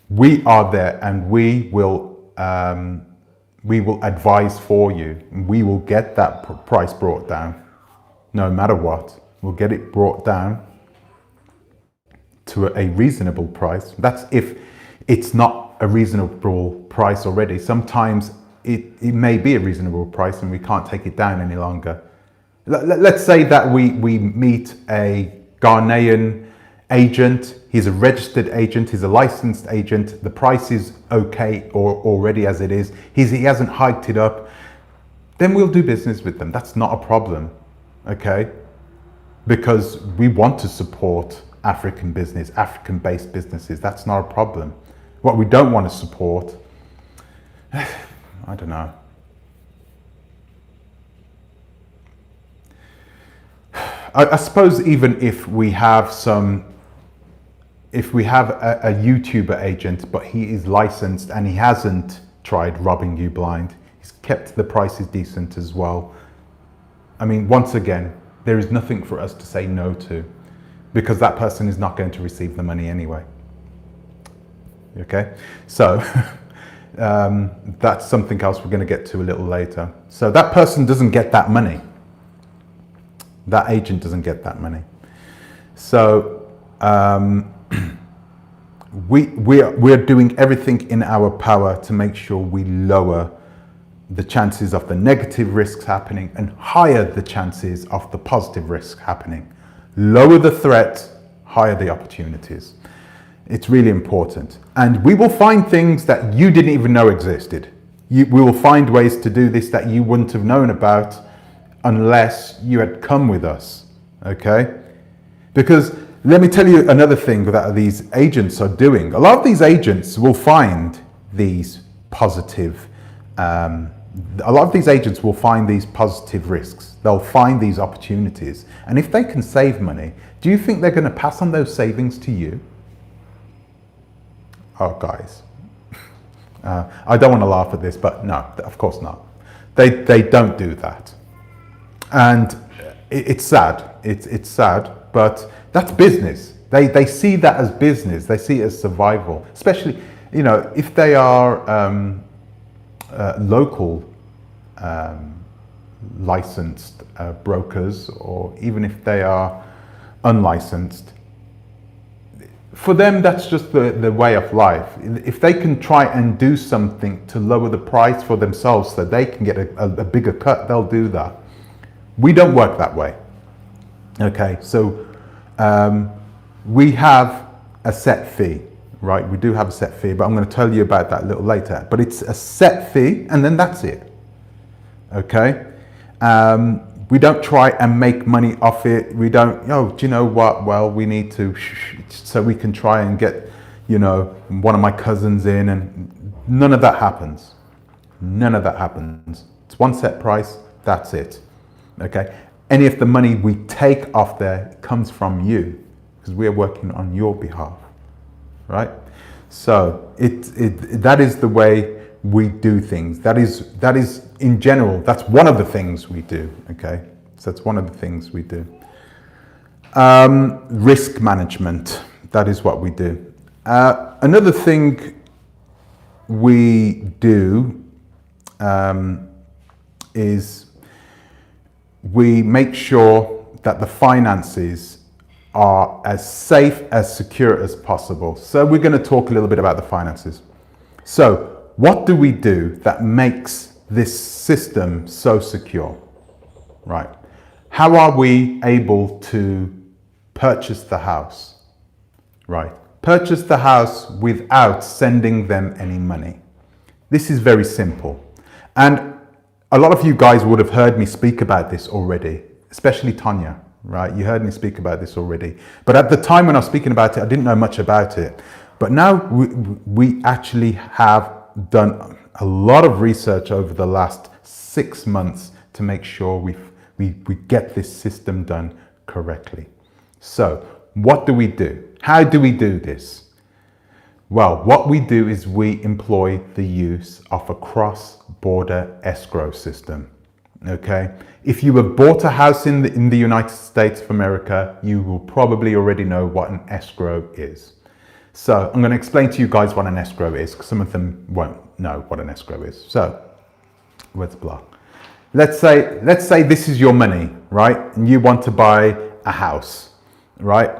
We are there, and we will advise for you. We will get that price brought down, no matter what. We'll get it brought down to a reasonable price. That's if it's not a reasonable price already. Sometimes it may be a reasonable price and we can't take it down any longer. Let's say that we meet a Ghanaian agent. He's a registered agent. He's a licensed agent. The price is okay already as it is. He hasn't hiked it up. Then we'll do business with them. That's not a problem, okay? Because we want to support African business, African-based businesses. That's not a problem. What we don't want to support, I don't know. I suppose even if we have a YouTuber agent, but he is licensed and he hasn't tried robbing you blind, he's kept the prices decent as well. I mean, once again, there is nothing for us to say no to, because that person is not going to receive the money anyway. Okay, so that's something else we're going to get to a little later. So that person doesn't get that money. That agent doesn't get that money. So we're doing everything in our power to make sure we lower the chances of the negative risks happening and higher the chances of the positive risks happening. Lower the threat, higher the opportunities. It's really important. And we will find things that you didn't even know existed. We will find ways to do this that you wouldn't have known about unless you had come with us, okay? Because let me tell you another thing that these agents are doing. A lot of these agents will find these positive, risks. They'll find these opportunities. And if they can save money, do you think they're going to pass on those savings to you? Oh, guys, I don't want to laugh at this, but no, of course not. They don't do that. And it's sad. It's sad, but that's business. They see that as business. They see it as survival, especially, you know, if they are local licensed brokers, or even if they are unlicensed. for them, that's just the way of life. If they can try and do something to lower the price for themselves so they can get a bigger cut, they'll do that. We don't work that way. Okay, so we have a set fee, right? We do have a set fee, but I'm going to tell you about that a little later. But it's a set fee, and then that's it. Okay? We don't try and make money off it. We don't, oh, do you know what? Well, we need to, so we can try and get, you know, one of my cousins in, and none of that happens. None of that happens. It's one set price, that's it. Okay? Any of the money we take off there comes from you, because we are working on your behalf, right? So that is the way we do things. That is in general, that's one of the things we do, okay? So that's one of the things we do. Risk management, that is what we do. Another thing we do is we make sure that the finances are as safe, as secure as possible. So we're going to talk a little bit about the finances. So what do we do that makes this system so secure, right? How are we able to purchase the house, right? Purchase the house without sending them any money. This is very simple. And a lot of you guys would have heard me speak about this already, especially Tanya, right? You heard me speak about this already. But at the time when I was speaking about it, I didn't know much about it. But now we actually have done a lot of research over the last 6 months to make sure we get this system done correctly. So what do we do? How do we do this? Well, what we do is we employ the use of a cross-border escrow system. Okay? If you have bought a house in the United States of America, you will probably already know what an escrow is. So I'm going to explain to you guys what an escrow is, because some of them won't know what an escrow is. So let's block. Let's say this is your money, right? And you want to buy a house, right?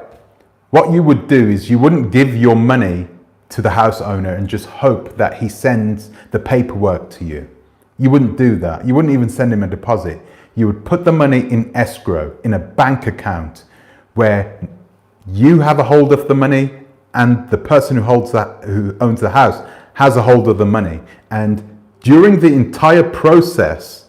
What you would do is you wouldn't give your money to the house owner and just hope that he sends the paperwork to you. You wouldn't do that. You wouldn't even send him a deposit. You would put the money in escrow, in a bank account, where you have a hold of the money and the person who owns the house has a hold of the money. And during the entire process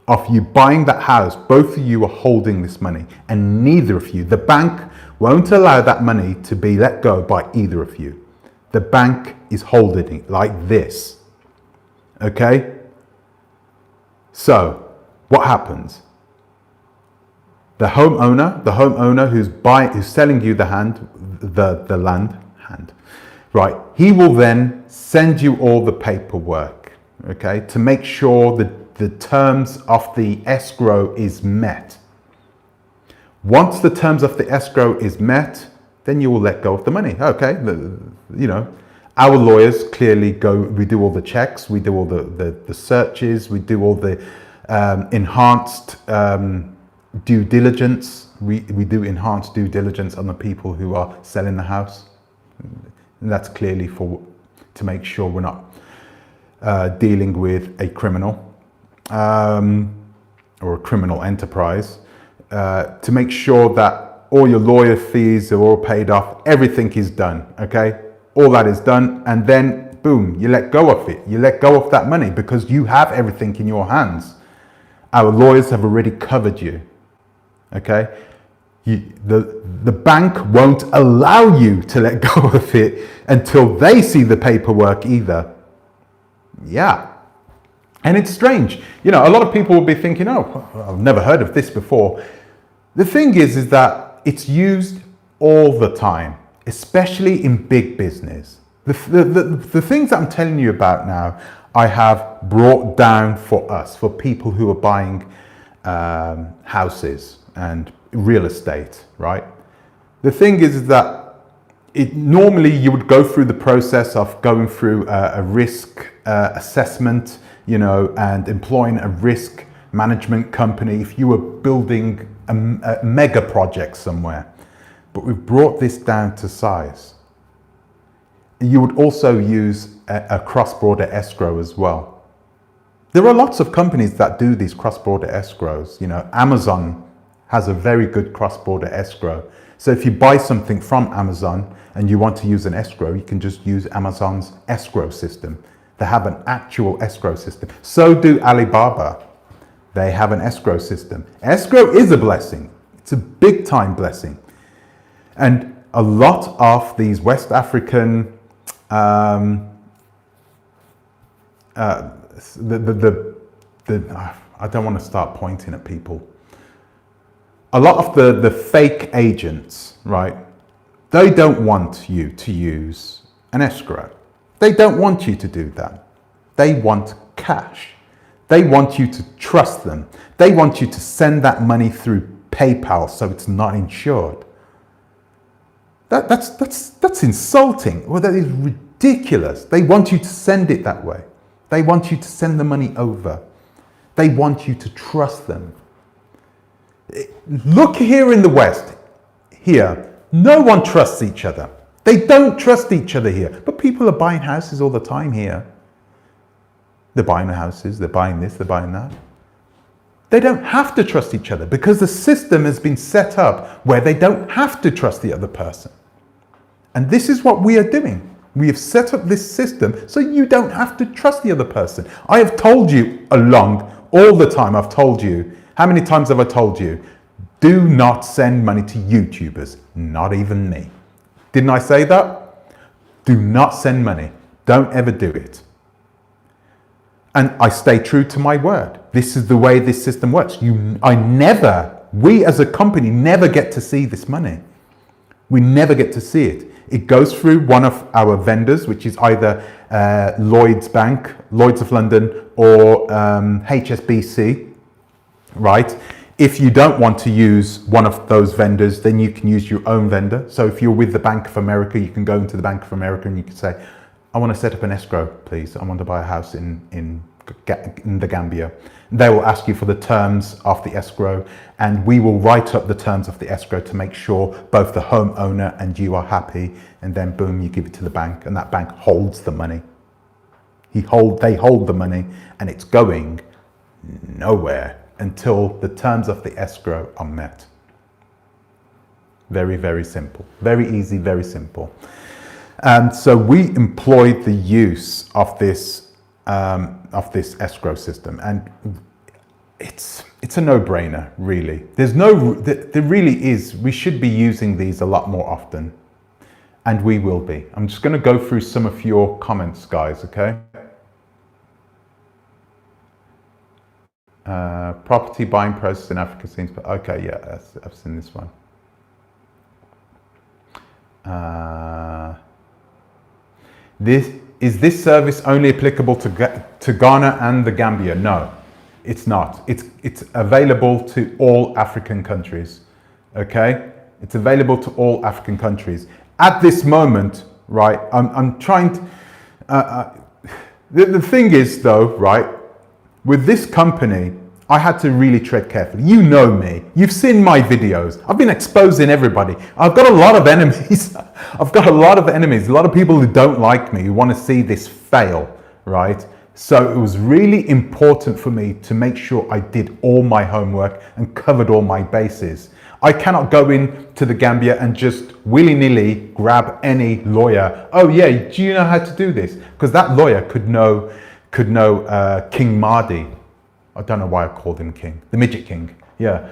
of you buying that house, both of you are holding this money, and neither of you, the bank won't allow that money to be let go by either of you. The bank is holding it like this. Okay? So, what happens? The homeowner who's selling you the land, right? He will then send you all the paperwork, okay, to make sure that the terms of the escrow is met. Once the terms of the escrow is met, then you will let go of the money. Okay, you know, our lawyers clearly we do all the checks, we do all the searches, we do all the enhanced due diligence. We do enhanced due diligence on the people who are selling the house. And that's clearly to make sure we're not dealing with a criminal or a criminal enterprise, to make sure that all your lawyer fees are all paid off, everything is done, okay? All that is done, and then boom, you let go of it. You let go of that money because you have everything in your hands. Our lawyers have already covered you, okay? The bank won't allow you to let go of it until they see the paperwork either. Yeah. And it's strange. You know, a lot of people will be thinking, oh, I've never heard of this before. The thing is that it's used all the time, especially in big business. The things that I'm telling you about now, I have brought down for us, for people who are buying houses and real estate, right? The thing is that normally you would go through the process of going through a risk assessment, you know, and employing a risk management company if you were building a mega project somewhere. but we've brought this down to size. You would also use a cross-border escrow as well. There are lots of companies that do these cross-border escrows. You know, Amazon has a very good cross-border escrow. So if you buy something from Amazon and you want to use an escrow, you can just use Amazon's escrow system. They have an actual escrow system. So do Alibaba. They have an escrow system. Escrow is a blessing. It's a big time blessing. And a lot of these West African, I don't want to start pointing at people. A lot of the fake agents, right? They don't want you to use an escrow. They don't want you to do that. They want cash. They want you to trust them. They want you to send that money through PayPal so it's not insured. That's insulting. Well, that is ridiculous. They want you to send it that way. They want you to send the money over. They want you to trust them. Look here in the West. Here, no one trusts each other. They don't trust each other here. But people are buying houses all the time here. They're buying the houses, they're buying this, they're buying that. They don't have to trust each other because the system has been set up where they don't have to trust the other person. And this is what we are doing. We have set up this system so you don't have to trust the other person. I have told you all the time, I've told you, how many times have I told you, do not send money to YouTubers, not even me. Didn't I say that? Do not send money. Don't ever do it. And I stay true to my word. This is the way this system works. We as a company never get to see this money. We never get to see it. It goes through one of our vendors, which is either Lloyd's Bank, Lloyd's of London, or HSBC, right? If you don't want to use one of those vendors, then you can use your own vendor. So if you're with the Bank of America, you can go into the Bank of America and you can say, I want to set up an escrow, please. I want to buy a house in the Gambia. They will ask you for the terms of the escrow, and we will write up the terms of the escrow to make sure both the homeowner and you are happy. And then boom, you give it to the bank, and that bank holds the money. They hold the money, and it's going nowhere until the terms of the escrow are met. Very, very simple. Very easy, very simple. And so we employed the use of this escrow system, and it's a no-brainer, really. There really is. We should be using these a lot more often, and we will be. I'm just going to go through some of your comments, guys. Okay. Property buying process in Africa seems. Okay, yeah, I've seen this one. Is this service only applicable to Ghana and the Gambia? No, it's not. It's available to all African countries. Okay, it's available to all African countries at this moment, right? I'm trying to. The thing is, though, right? With this company, I had to really tread carefully. You know me. You've seen my videos. I've been exposing everybody. I've got a lot of enemies. I've got a lot of enemies. A lot of people who don't like me, who want to see this fail, right? So it was really important for me to make sure I did all my homework and covered all my bases. I cannot go into the Gambia and just willy-nilly grab any lawyer. Oh yeah, do you know how to do this? Because that lawyer could know King Mahdi. I don't know why I called him King. The Midget King. Yeah.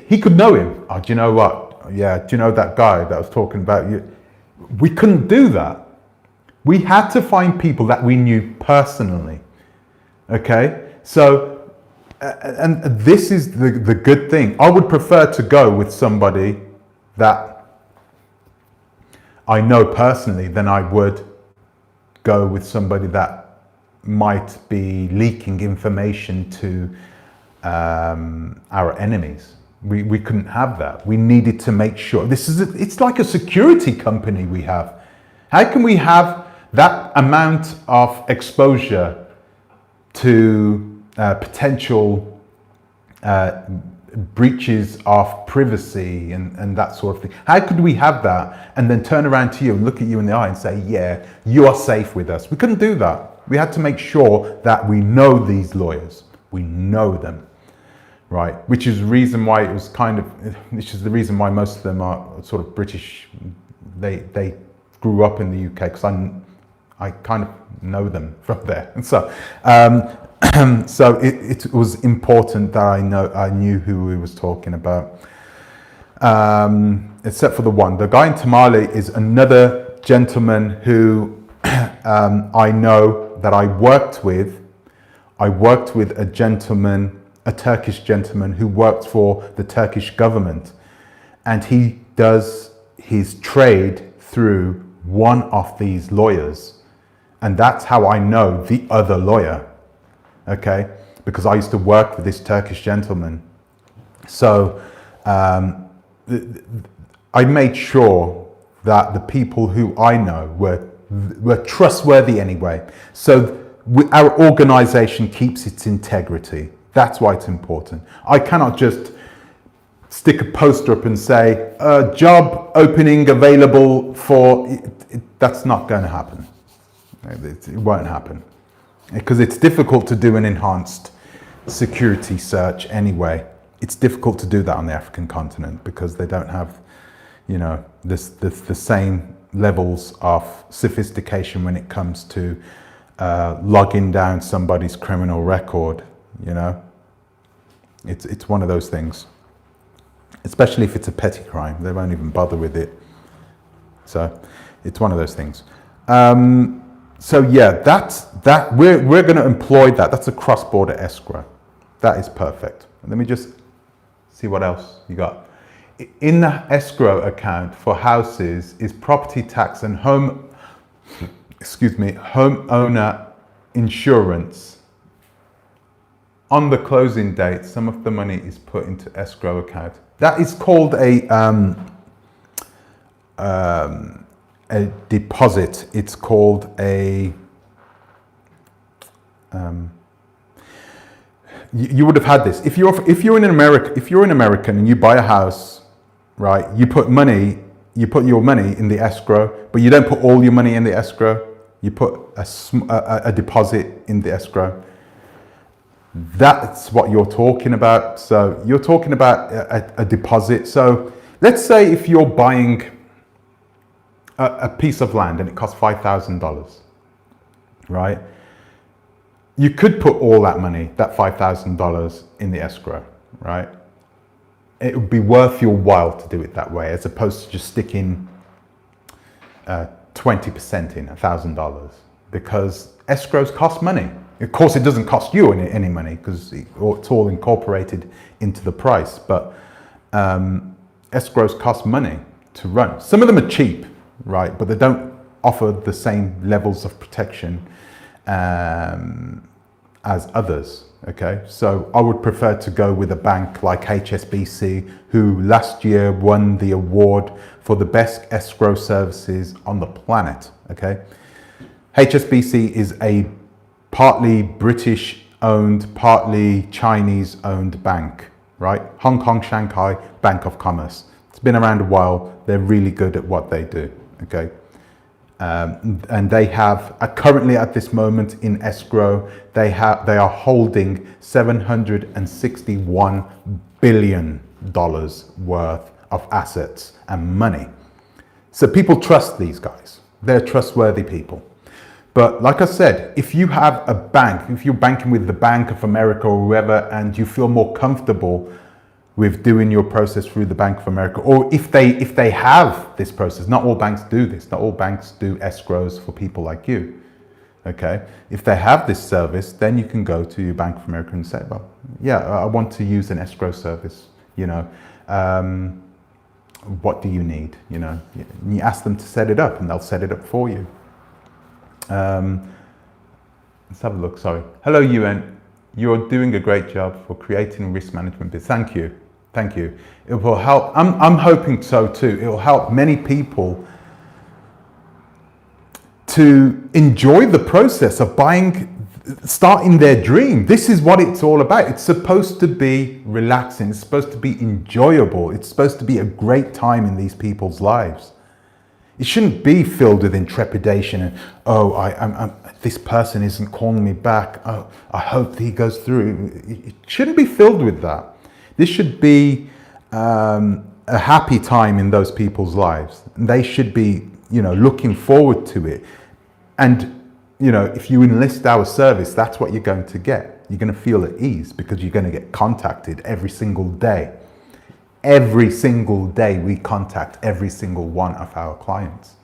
He could know him. Oh, do you know what? Yeah. Do you know that guy that was talking about you? We couldn't do that. We had to find people that we knew personally. Okay. So, and this is the good thing. I would prefer to go with somebody that I know personally than I would go with somebody that might be leaking information to our enemies. We couldn't have that. We needed to make sure. It's like a security company we have. How can we have that amount of exposure to potential breaches of privacy and that sort of thing. How could we have that and then turn around to you and look at you in the eye and say, yeah, you are safe with us? We couldn't do that. We had to make sure that we know these lawyers. We know them, right? Which is the reason why it was which is the reason why most of them are sort of British. They grew up in the UK because I kind of know them from there. And so, so it was important that I knew who we was talking about, except for the one. The guy in Tamale is another gentleman who I know that I worked with. I worked with a gentleman, a Turkish gentleman who worked for the Turkish government, and he does his trade through one of these lawyers. And that's how I know the other lawyer, okay? Because I used to work with this Turkish gentleman. So I made sure that the people who I know were trustworthy anyway. So our organization keeps its integrity. That's why it's important. I cannot just stick a poster up and say, job opening available for, that's not going to happen. It won't happen. Because it's difficult to do an enhanced security search anyway. It's difficult to do that on the African continent because they don't have, you know, the same levels of sophistication when it comes to logging down somebody's criminal record, you know. It's one of those things. Especially if it's a petty crime, they won't even bother with it. So it's one of those things. So yeah, we're going to employ that. That's a cross-border escrow. That is perfect. Let me just see what else you got. In the escrow account for houses is property tax and homeowner insurance. On the closing date, some of the money is put into escrow account. That is called a deposit. It's called a. You would have had this if you're in America. If you're an American and you buy a house, right? You put your money in the escrow, but you don't put all your money in the escrow. You put a deposit in the escrow. That's what you're talking about. So you're talking about a deposit. So let's say if you're buying a piece of land and it costs $5,000, right? You could put all that money, that $5,000, in the escrow, right? It would be worth your while to do it that way, as opposed to just sticking 20% in, $1,000, because escrows cost money. Of course, it doesn't cost you any money because it's all incorporated into the price, but escrows cost money to run. Some of them are cheap, right? But they don't offer the same levels of protection as others, okay? So I would prefer to go with a bank like HSBC, who last year won the award for the best escrow services on the planet, okay? HSBC is a partly British owned, partly Chinese owned bank, right? Hong Kong, Shanghai, Bank of Commerce. It's been around a while. They're really good at what they do, okay? And they have, currently at this moment in escrow, they are holding $761 billion worth of assets and money. So people trust these guys. They're trustworthy people. But like I said, if you have a bank, if you're banking with the Bank of America or whoever, and you feel more comfortable with doing your process through the Bank of America, or if they have this process, not all banks do this, not all banks do escrows for people like you, okay? If they have this service, then you can go to your Bank of America and say, well, yeah, I want to use an escrow service, you know, what do you need, you know? And you ask them to set it up and they'll set it up for you. Let's have a look, sorry. Hello, UN. You're doing a great job for creating risk management business. Thank you. Thank you. It will help. I'm hoping so too. It will help many people to enjoy the process of buying starting their dream. This is what it's all about. It's supposed to be relaxing. It's supposed to be enjoyable. It's supposed to be a great time in these people's lives. It shouldn't be filled with intrepidation and, oh, this person isn't calling me back. Oh, I hope he goes through. It shouldn't be filled with that. This should be a happy time in those people's lives. They should be, looking forward to it. And if you enlist our service, that's what you're going to get. You're going to feel at ease because you're going to get contacted every single day. Every single day we contact every single one of our clients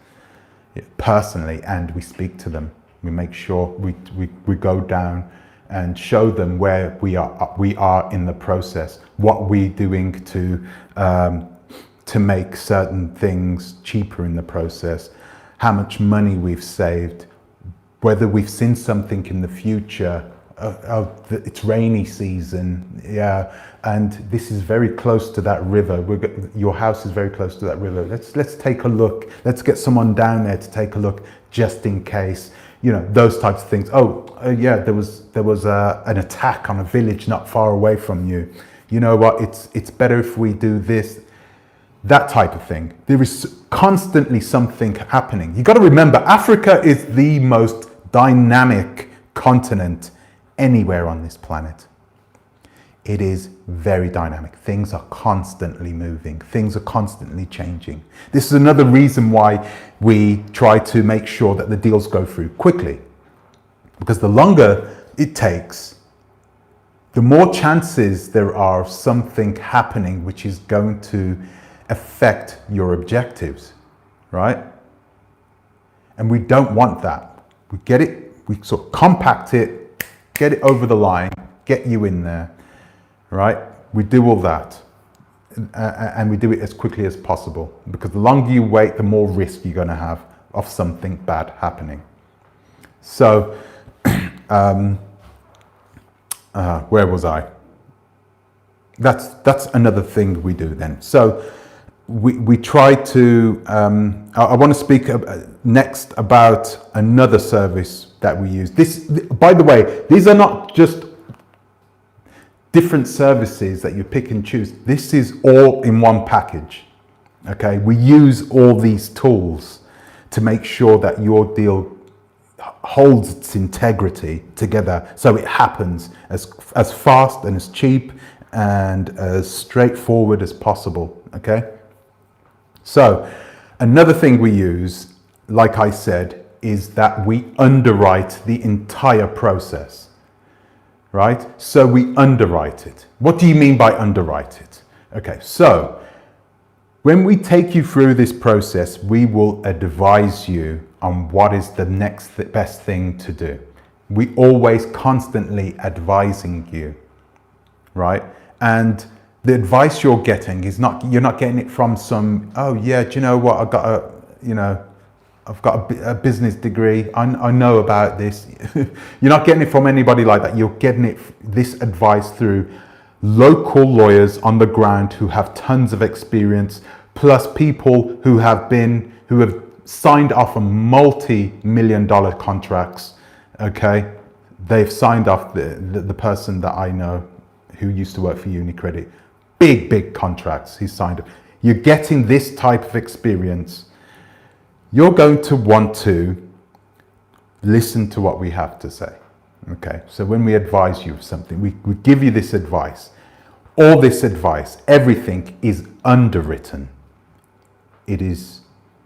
personally, and we speak to them. We make sure we go down and show them where we are in the process, what we're doing to make certain things cheaper in the process, how much money we've saved, whether we've seen something in the future. It's rainy season, yeah, and this is very close to that river. Your house is very close to that river. Let's take a look. Let's get someone down there to take a look, just in case. Those types of things. Yeah, there was an attack on a village not far away from you. You know what? It's better if we do this. That type of thing. There is constantly something happening. You got to remember, Africa is the most dynamic continent anywhere on this planet. It is very dynamic. Things are constantly moving. Things are constantly changing. This is another reason why we try to make sure that the deals go through quickly. Because the longer it takes, the more chances there are of something happening which is going to affect your objectives, right? And we don't want that. We get it, we sort of compact it, get it over the line, get you in there, right? We do all that, and we do it as quickly as possible, because the longer you wait, the more risk you're going to have of something bad happening. So, where was I? That's another thing we do then. So we try to, I want to speak next about another service that we use. This, by the way, these are not just different services that you pick and choose. This is all in one package. Okay, we use all these tools to make sure that your deal holds its integrity together, so it happens as fast and as cheap and as straightforward as possible. Okay, so another thing we use, like I said, is that we underwrite the entire process, right? So we underwrite it. What do you mean by underwrite it? Okay, so when we take you through this process, we will advise you on what is the next best thing to do. We always constantly advising you, right? And the advice you're getting is not, you're not getting it from some, oh yeah, do you know what, I've got a business degree, I know about this. You're not getting it from anybody like that. You're getting this advice through local lawyers on the ground who have tons of experience, plus people who have signed off on multi-million-dollar contracts. Okay, they've signed off, the person that I know who used to work for UniCredit, big contracts he signed up. You're getting this type of experience. You're going to want to listen to what we have to say. Okay, so when we advise you of something, we give you this advice. All this advice, everything is underwritten. It is,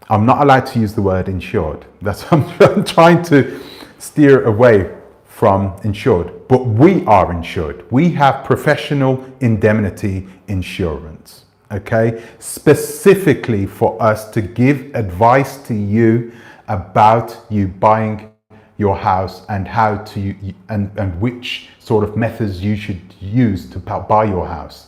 I'm not allowed to use the word insured. That's what I'm trying to steer away from insured, but we are insured. We have professional indemnity insurance, okay? Specifically for us to give advice to you about you buying your house and how to, and which sort of methods you should use to buy your house.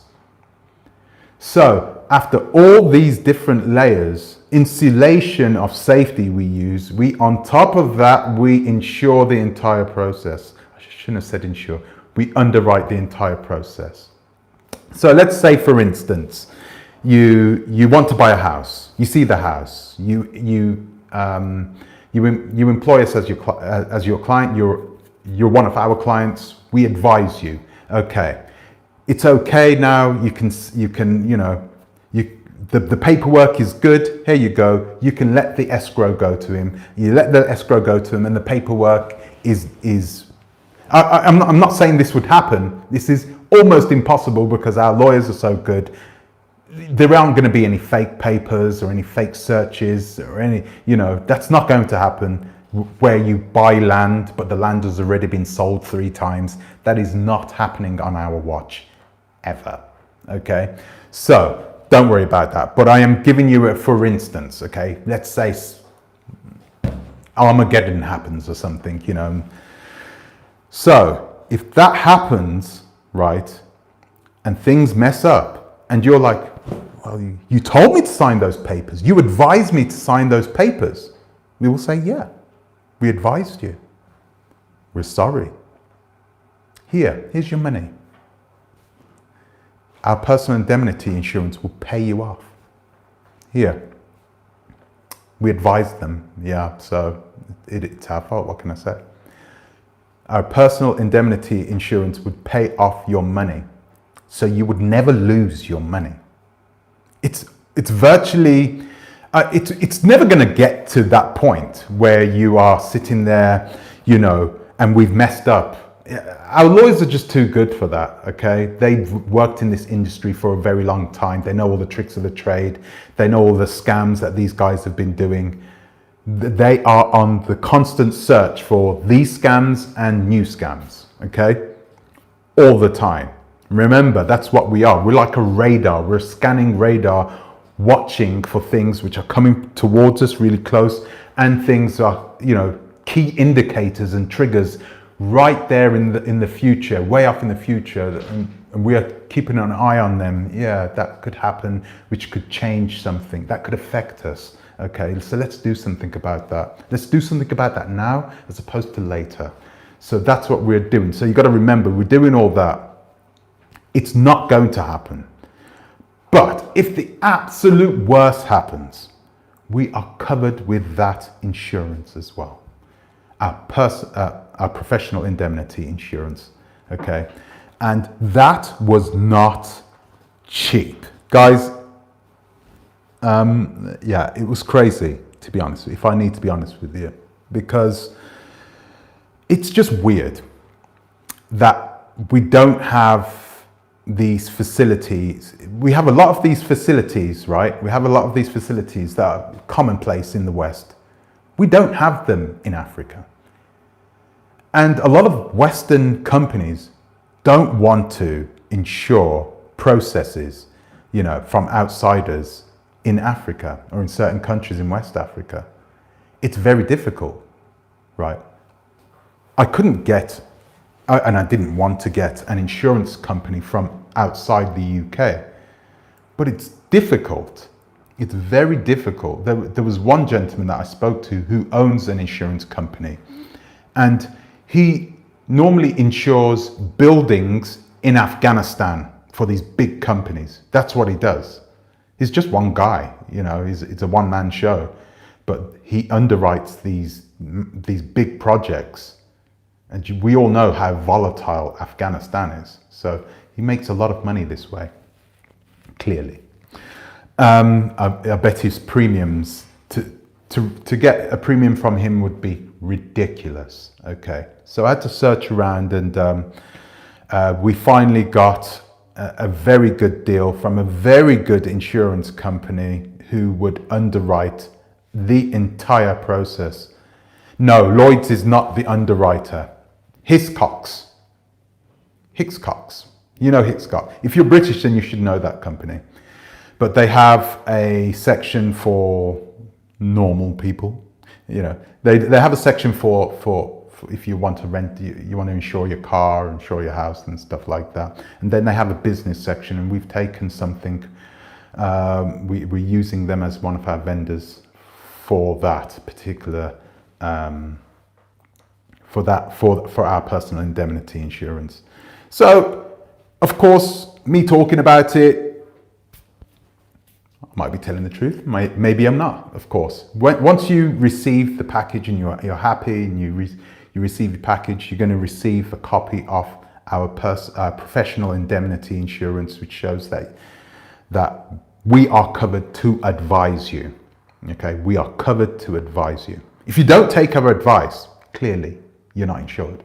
So after all these different layers, insulation of safety we use, on top of that, we insure the entire process. I shouldn't have said insure. We underwrite the entire process. So let's say, for instance, you want to buy a house. You see the house. You employ us as your client. you're one of our clients, we advise you, okay, it's okay now, you can, the paperwork is good, here you go, you can let the escrow go to him, you let the escrow go to him, and the paperwork I'm not saying this would happen, this is almost impossible because our lawyers are so good. There aren't going to be any fake papers or any fake searches or any, that's not going to happen where you buy land, but the land has already been sold 3 times. That is not happening on our watch, ever, okay? So, don't worry about that. But I am giving you a for instance, okay? Let's say Armageddon happens or something, So, if that happens, right, and things mess up, and you're like, well, you told me to sign those papers. You advised me to sign those papers. We will say, yeah, we advised you. We're sorry. Here's your money. Our personal indemnity insurance will pay you off. Here. We advised them. Yeah, so it's our fault. What can I say? Our personal indemnity insurance would pay off your money. So you would never lose your money. It's virtually, it's never going to get to that point where you are sitting there, and we've messed up. Our lawyers are just too good for that, okay? They've worked in this industry for a very long time. They know all the tricks of the trade. They know all the scams that these guys have been doing. They are on the constant search for these scams and new scams, okay? All the time. Remember, that's what we are. We're like a radar. We're a scanning radar, watching for things which are coming towards us really close, and things are, key indicators and triggers right there in the future, way off in the future, and we are keeping an eye on them. Yeah, that could happen, which could change something. That could affect us. Okay, so let's do something about that. Let's do something about that now as opposed to later. So that's what we're doing. So you've got to remember, we're doing all that. It's not going to happen. But if the absolute worst happens, we are covered with that insurance as well. Our professional indemnity insurance, okay? And that was not cheap. Guys, yeah, it was crazy, to be honest, if I need to be honest with you, because it's just weird that we don't have these facilities. We have a lot of these facilities, right? We have a lot of these facilities that are commonplace in the West. We don't have them in Africa. And a lot of Western companies don't want to insure processes, from outsiders in Africa or in certain countries in West Africa. It's very difficult, right? I couldn't get, and I didn't want to get, an insurance company from outside the UK, but it's difficult. It's very difficult. There was one gentleman that I spoke to who owns an insurance company, and he normally insures buildings in Afghanistan for these big companies. That's what he does. He's just one guy, it's a one-man show, but he underwrites these big projects. And we all know how volatile Afghanistan is. So he makes a lot of money this way, clearly. I bet his premiums, to get a premium from him would be ridiculous, okay? So I had to search around, and we finally got a very good deal from a very good insurance company who would underwrite the entire process. No, Lloyd's is not the underwriter. Hiscox. You know Hiscox. If you're British, then you should know that company. But they have a section for normal people. They have a section for if you want to rent, you want to insure your car, insure your house and stuff like that. And then they have a business section, and we've taken something, we're using them as one of our vendors for that particular, for our personal indemnity insurance. So, of course, me talking about it, I might be telling the truth, maybe I'm not, of course. Once you receive the package and you're happy and you receive your package, you're going to receive a copy of our professional indemnity insurance, which shows that we are covered to advise you. Okay, we are covered to advise you. If you don't take our advice, clearly you're not insured.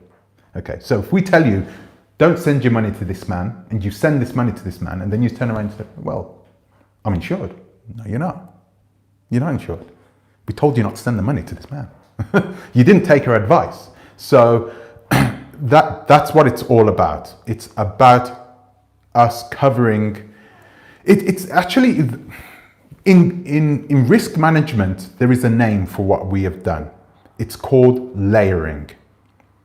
Okay, so if we tell you, don't send your money to this man, and you send this money to this man, and then you turn around and say, well, I'm insured. No, you're not. You're not insured. We told you not to send the money to this man. You didn't take our advice. So that's what it's all about. It's about us covering. It's actually, in risk management, there is a name for what we have done. It's called layering,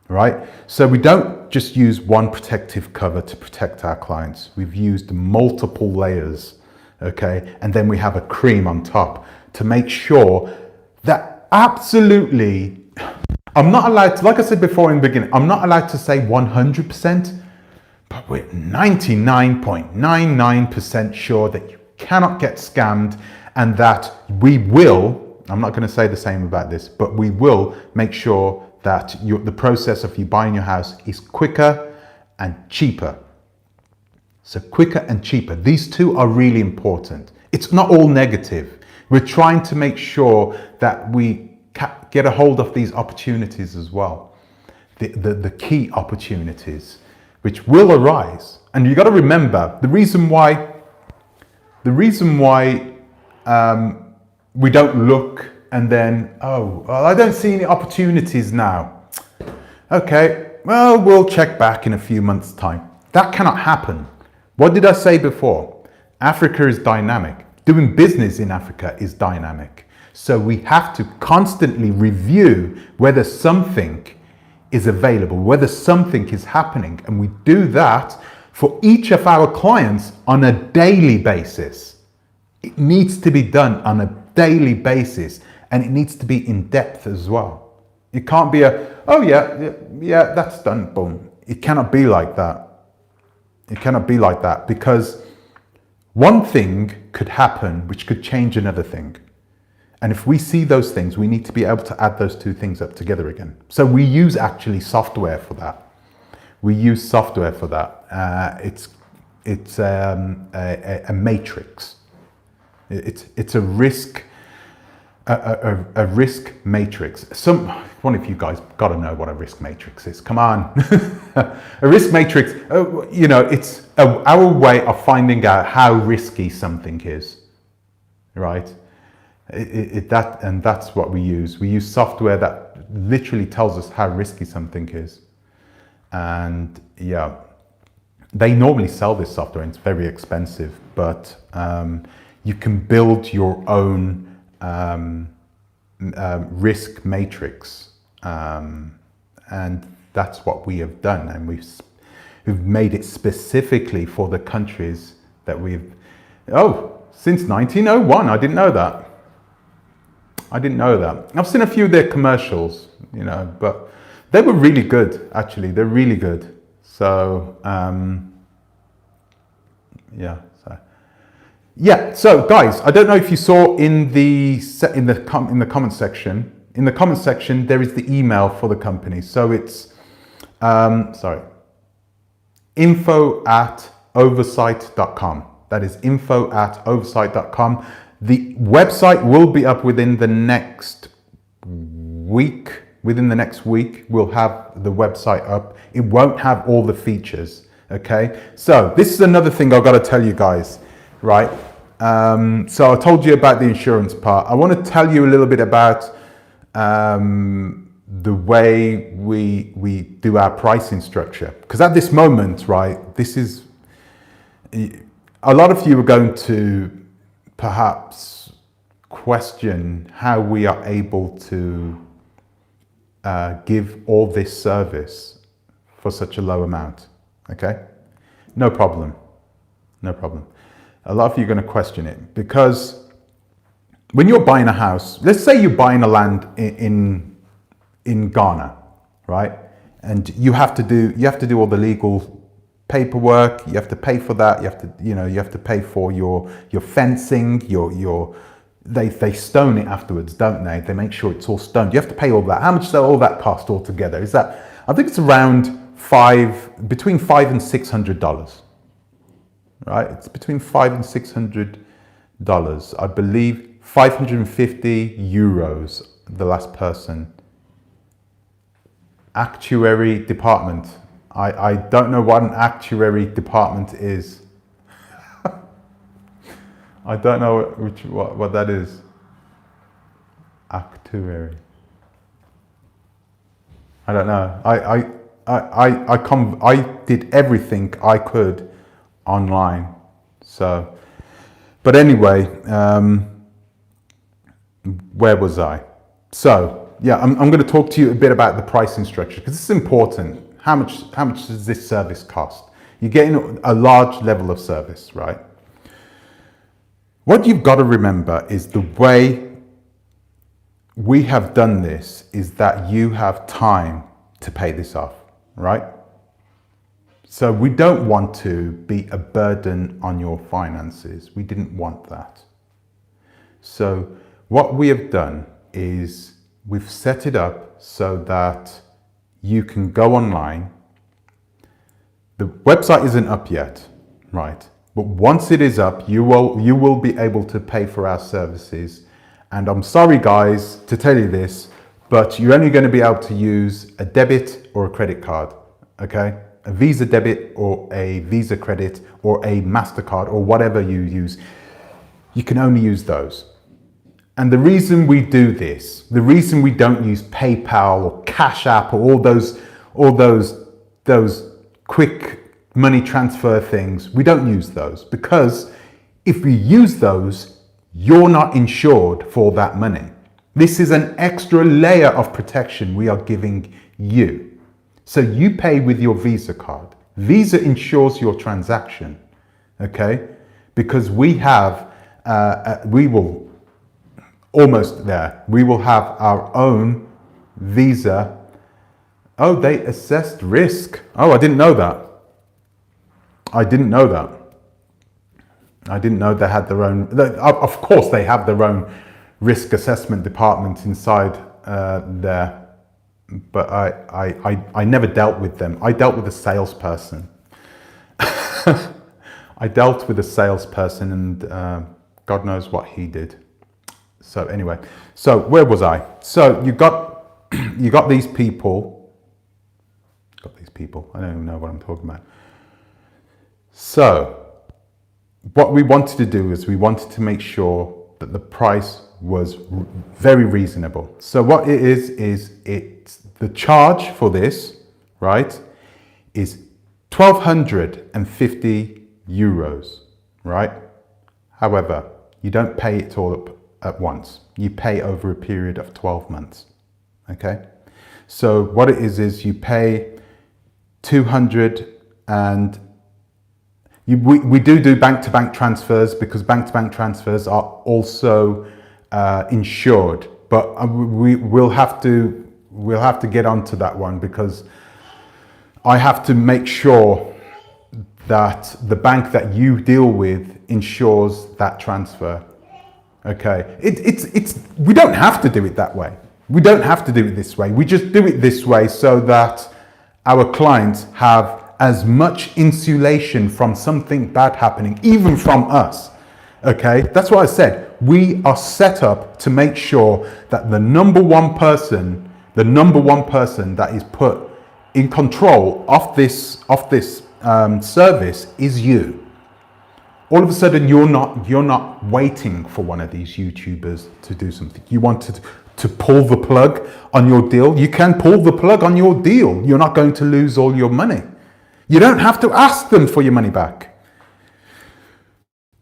right? So we don't just use one protective cover to protect our clients. We've used multiple layers, okay? And then we have a cream on top to make sure that absolutely, I'm not allowed to, like I said before in the beginning, I'm not allowed to say 100%, but we're 99.99% sure that you cannot get scammed, and that we will, I'm not going to say the same about this, but we will make sure that the process of you buying your house is quicker and cheaper. So quicker and cheaper. These two are really important. It's not all negative. We're trying to make sure that we get a hold of these opportunities as well. The key opportunities which will arise. And you got to remember, the reason why we don't look and then, oh, well, I don't see any opportunities now. Okay, well, we'll check back in a few months' time. That cannot happen. What did I say before? Africa is dynamic. Doing business in Africa is dynamic. So we have to constantly review whether something is available, whether something is happening. And we do that for each of our clients on a daily basis. It needs to be done on a daily basis, and it needs to be in depth as well. It can't be oh yeah, that's done, boom. It cannot be like that. It cannot be like that, because one thing could happen which could change another thing. And if we see those things, we need to be able to add those two things up together again. So we use actually software for that. We use software for that. It's a matrix. It's a risk matrix. One of you guys got to know what a risk matrix is. Come on. A risk matrix, it's our way of finding out how risky something is, right? And that's what we use. We use software that literally tells us how risky something is. And yeah, they normally sell this software and it's very expensive, but you can build your own risk matrix, and that's what we have done, and we've made it specifically for the countries that since 1901. I didn't know that. I've seen a few of their commercials, but they were really good, actually. They're really good. So so guys, I don't know if you saw in the comment section. In the comment section, there is the email for the company. So it's info@oversight.com. That is info@oversight.com. The website will be up within the next week. Within the next week, we'll have the website up. It won't have all the features. Okay. So this is another thing I've got to tell you guys. Right, so I told you about the insurance part. I want to tell you a little bit about the way we do our pricing structure. Because at this moment, right, this is, a lot of you are going to perhaps question how we are able to give all this service for such a low amount. Okay, no problem. A lot of you are going to question it, because when you're buying a house, let's say you're buying a land in Ghana, right? And you have to do all the legal paperwork. You have to pay for that. You have to pay for your fencing, your they stone it afterwards, don't they? They make sure it's all stoned. You have to pay all that. How much does all that cost altogether? Is that, I think it's around between $500 and $600, right? It's between $500 and $600. I believe 550 euros, the last person. Actuary department. I don't know what an actuary department is. I don't know what that is. Actuary. I don't know. I did everything I could online. So, but anyway, where was I? So yeah, I'm going to talk to you a bit about the pricing structure because it's important. How much does this service cost? You're getting a large level of service, right? What you've got to remember is the way we have done this is that you have time to pay this off, right? So we don't want to be a burden on your finances. We didn't want that. So what we have done is we've set it up so that you can go online. The website isn't up yet, right? But once it is up, you will be able to pay for our services. And I'm sorry guys to tell you this, but you're only going to be able to use a debit or a credit card, okay? A Visa debit or a Visa credit or a MasterCard or whatever you use. You can only use those. And the reason we do this, the reason we don't use PayPal or Cash App or all those quick money transfer things, we don't use those because if we use those, you're not insured for that money. This is an extra layer of protection we are giving you. So you pay with your Visa card. Visa insures your transaction, okay? Because we will almost there. We will have our own Visa. Oh, they assessed risk. Oh, I didn't know that. I didn't know that. I didn't know they had their own. Of course, they have their own risk assessment department inside there. But I never dealt with them. I dealt with a salesperson. I dealt with a salesperson, and God knows what he did. So anyway, so where was I? So you got these people. I don't even know what I'm talking about. So what we wanted to do is we wanted to make sure that the price was very reasonable. So what it is it's the charge for this, right, is 1,250 euros, right? However, you don't pay it all up at once. You pay over a period of 12 months, okay? So what it is you pay 200 and we do bank-to-bank transfers because bank-to-bank transfers are also insured, but we'll have to get onto that one because I have to make sure that the bank that you deal with insures that transfer. Okay, we don't have to do it that way. We don't have to do it this way. We just do it this way so that our clients have as much insulation from something bad happening, even from us. Okay, that's what I said. We are set up to make sure that the number one person that is put in control of this service is you. All of a sudden, you're not waiting for one of these YouTubers to do something. You wanted to pull the plug on your deal. You can pull the plug on your deal. You're not going to lose all your money. You don't have to ask them for your money back.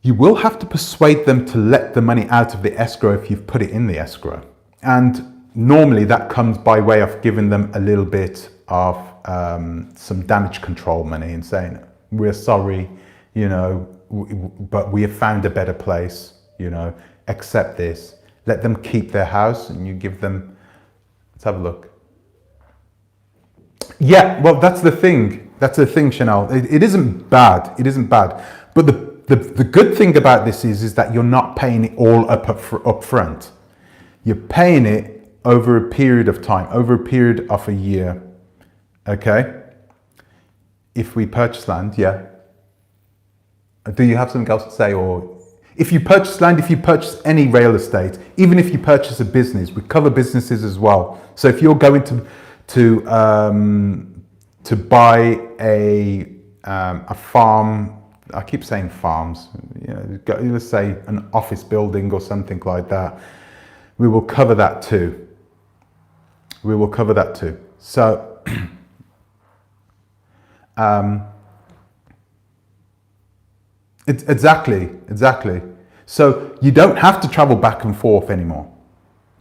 You will have to persuade them to let the money out of the escrow if you've put it in the escrow. And normally that comes by way of giving them a little bit of some damage control money and saying, we're sorry, but we have found a better place, accept this. Let them keep their house and you give them, let's have a look. Yeah, well, that's the thing. That's the thing, Chanel. It isn't bad. It isn't bad. But the good thing about this is that you're not paying it all up front. You're paying it over a period of time, over a period of a year. Okay? If we purchase land, yeah. Do you have something else to say? Or if you purchase land, if you purchase any real estate, even if you purchase a business, we cover businesses as well. So if you're going to buy a farm, I keep saying farms, let's say an office building or something like that, we will cover that too. We will cover that too. So, exactly. So you don't have to travel back and forth anymore.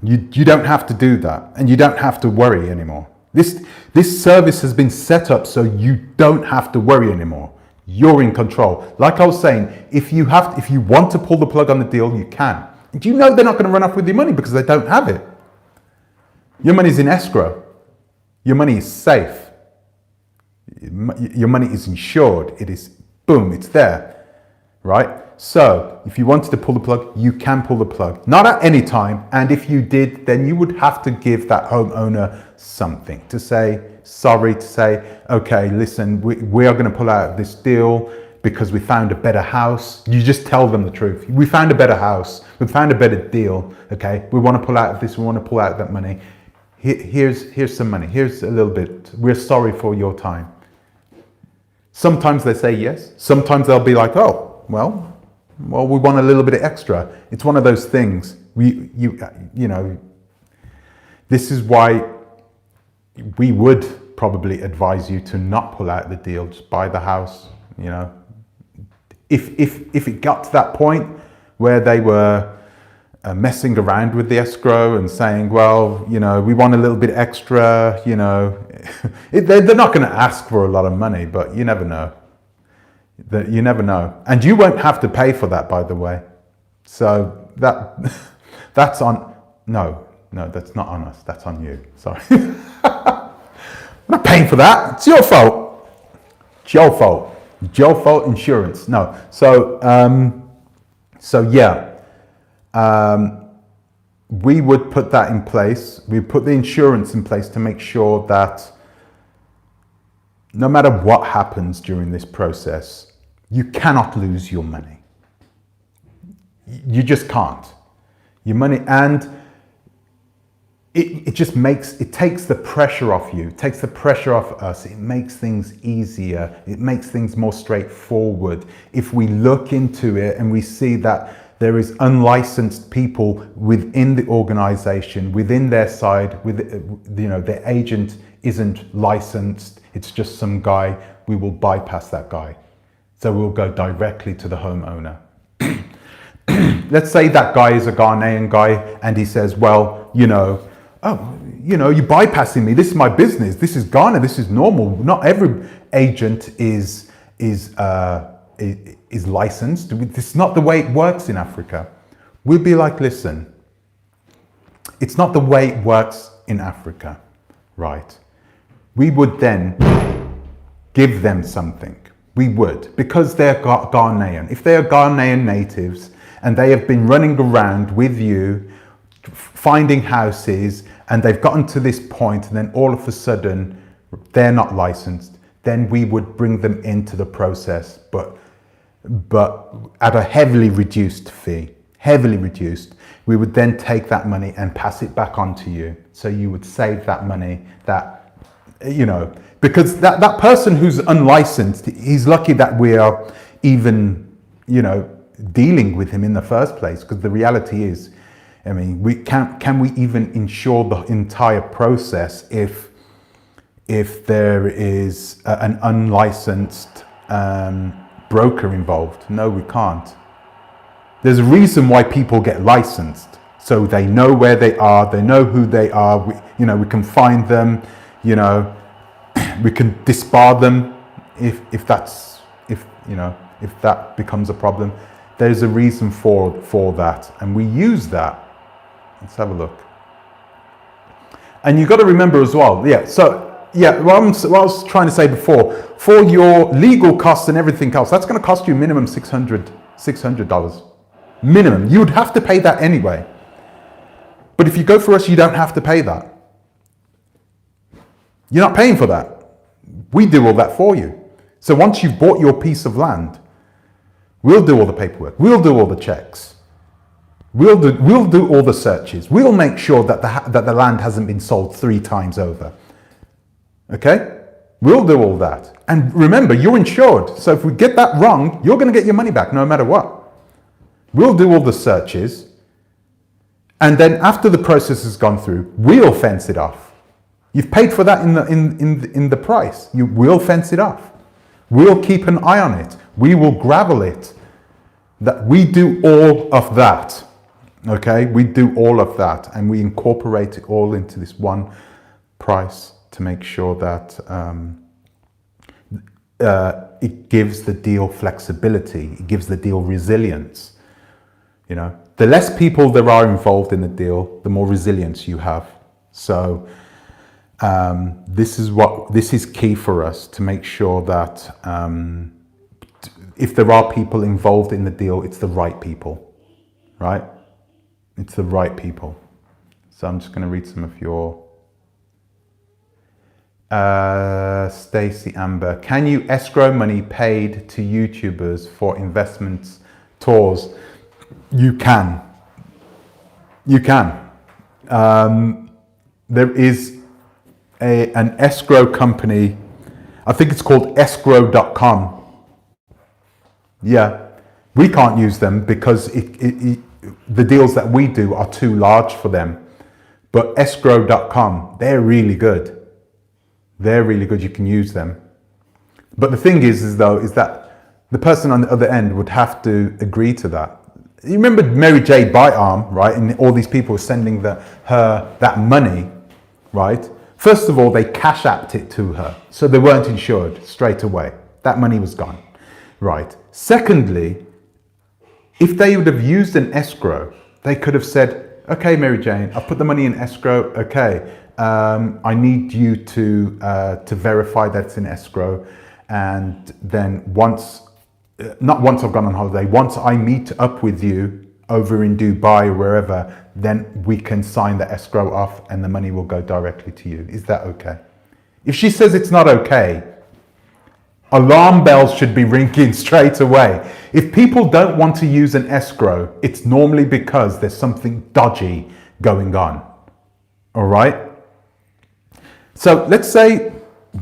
You don't have to do that, and you don't have to worry anymore. This service has been set up so you don't have to worry anymore. You're in control. Like I was saying, if you want to pull the plug on the deal, you can. Do you know they're not going to run off with your money because they don't have it? Your money's in escrow. Your money is safe. Your money is insured. It is, boom, it's there, right? So if you wanted to pull the plug, you can pull the plug. Not at any time. And if you did, then you would have to give that homeowner something to say, sorry, to say, okay, listen, we are going to pull out of this deal because we found a better house. You just tell them the truth. We found a better house. We found a better deal. Okay, we want to pull out of this. We want to pull out that money. Here's some money. Here's a little bit. We're sorry for your time. Sometimes they say yes. Sometimes they'll be like, oh, well, we want a little bit extra. It's one of those things. This is why we would probably advise you to not pull out the deal. Just buy the house. If it got to that point where they were messing around with the escrow and saying, well, we want a little bit extra, they're not going to ask for a lot of money, but you never know. You never know. And you won't have to pay for that, by the way. So that's on, no, that's not on us. That's on you. Sorry. I'm not paying for that. It's your fault. It's your fault. Your fault, insurance. No. So yeah. We would put that in place. We put the insurance in place to make sure that no matter what happens during this process, you cannot lose your money. You just can't. Your money, and it takes the pressure off you. It takes the pressure off us. It makes things easier. It makes things more straightforward. If we look into it and we see that there is unlicensed people within the organization, within their side, their agent isn't licensed, it's just some guy, we will bypass that guy. So we'll go directly to the homeowner. Let's say that guy is a Ghanaian guy and he says, well, you're bypassing me. This is my business. This is Ghana. This is normal. Not every agent is licensed. This is not the way it works in Africa. We'll be like, listen, it's not the way it works in Africa, right? We would then give them something. We would, because they're Ghanaian. If they are Ghanaian natives and they have been running around with you, finding houses, and they've gotten to this point, and then all of a sudden they're not licensed, then we would bring them into the process, but at a heavily reduced fee, heavily reduced. We would then take that money and pass it back on to you. So you would save that money, because that person who's unlicensed, he's lucky that we are even, dealing with him in the first place, because the reality is, can we even insure the entire process if there is an unlicensed broker involved? No, we can't. There's a reason why people get licensed, so they know where they are, they know who they are. We can find them. We can disbar them if that becomes a problem. There's a reason for that, and we use that. Let's have a look. And you've got to remember as well, so Yeah, what I was trying to say before, for your legal costs and everything else, that's going to cost you minimum $600. Minimum. You would have to pay that anyway. But if you go for us, you don't have to pay that. You're not paying for that. We do all that for you. So once you've bought your piece of land, we'll do all the paperwork. We'll do all the checks. We'll do all the searches. We'll make sure that the land hasn't been sold 3 times over. Okay? We'll do all that. And remember, you're insured. So if we get that wrong, you're going to get your money back no matter what. We'll do all the searches. And then after the process has gone through, we'll fence it off. You've paid for that in the price. You will fence it off. We'll keep an eye on it. We will gravel it. That we do all of that. Okay? We do all of that, and we incorporate it all into this one price to make sure that it gives the deal flexibility. It gives the deal resilience. You know, the less people there are involved in the deal, the more resilience you have. So this is key for us to make sure that if there are people involved in the deal, it's the right people, right? It's the right people. So I'm just going to read some of your Stacy Amber. Can you escrow money paid to YouTubers for investments tours? You can. You can. There is an escrow company. I think it's called escrow.com. Yeah, we can't use them because the deals that we do are too large for them. But escrow.com, they're really good. They're really good. You can use them. But the thing is that the person on the other end would have to agree to that. You remember Mary J. Byarm, right? And all these people were sending her that money, right? First of all, they cash apped it to her. So they weren't insured straight away. That money was gone, right? Secondly, if they would have used an escrow, they could have said, okay, Mary Jane, I've put the money in escrow. Okay, I need you to verify that it's in escrow. And then not once I've gone on holiday, once I meet up with you over in Dubai or wherever, then we can sign the escrow off and the money will go directly to you. Is that okay? If she says it's not okay, alarm bells should be ringing straight away. If people don't want to use an escrow, it's normally because there's something dodgy going on. All right? So let's say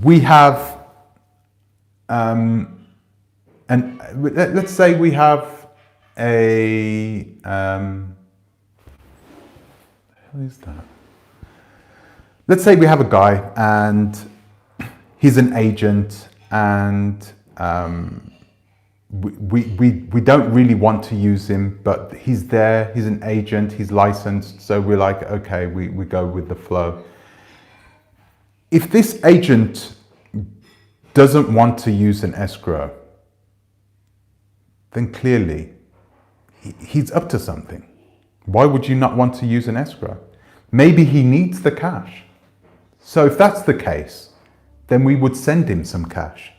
we have let's say we have a what is that? Let's say we have a guy and he's an agent, and we don't really want to use him, but he's there, he's an agent, he's licensed, so we're like, okay, we go with the flow. If this agent doesn't want to use an escrow, then clearly he's up to something. Why would you not want to use an escrow? Maybe he needs the cash. So if that's the case, then we would send him some cash.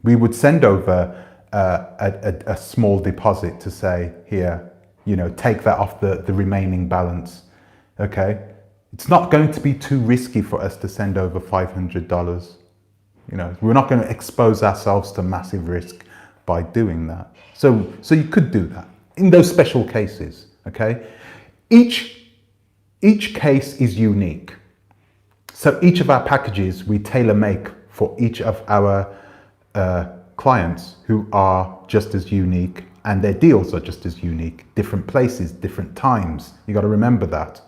We would send over a small deposit to say, here, you know, take that off the remaining balance. Okay? It's not going to be too risky for us to send over $500. You know, we're not going to expose ourselves to massive risk by doing that. So you could do that in those special cases. Okay? Each case is unique. So each of our packages we tailor make for each of our clients who are just as unique, and their deals are just as unique. Different places, different times. You got to remember that,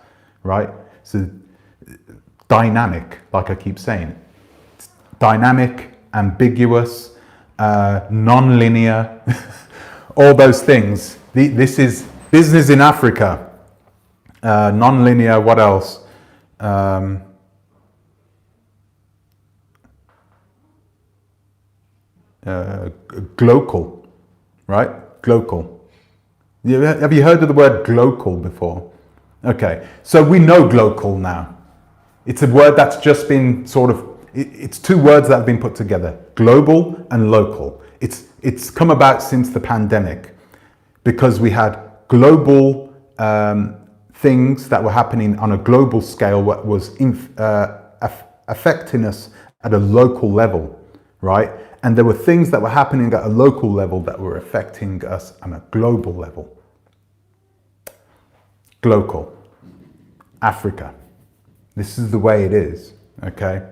right? So dynamic, like I keep saying, it's dynamic, ambiguous, non-linear, all those things. This is business in Africa. Non-linear. What else? Glocal, right? Glocal. Have you heard of the word glocal before? Okay, so we know glocal now. It's a word that's just been sort of It's two words that have been put together, global and local. It's come about since the pandemic because we had global things that were happening on a global scale, what was affecting us at a local level, right? And there were things that were happening at a local level that were affecting us on a global level. Global. Africa. This is the way it is, okay?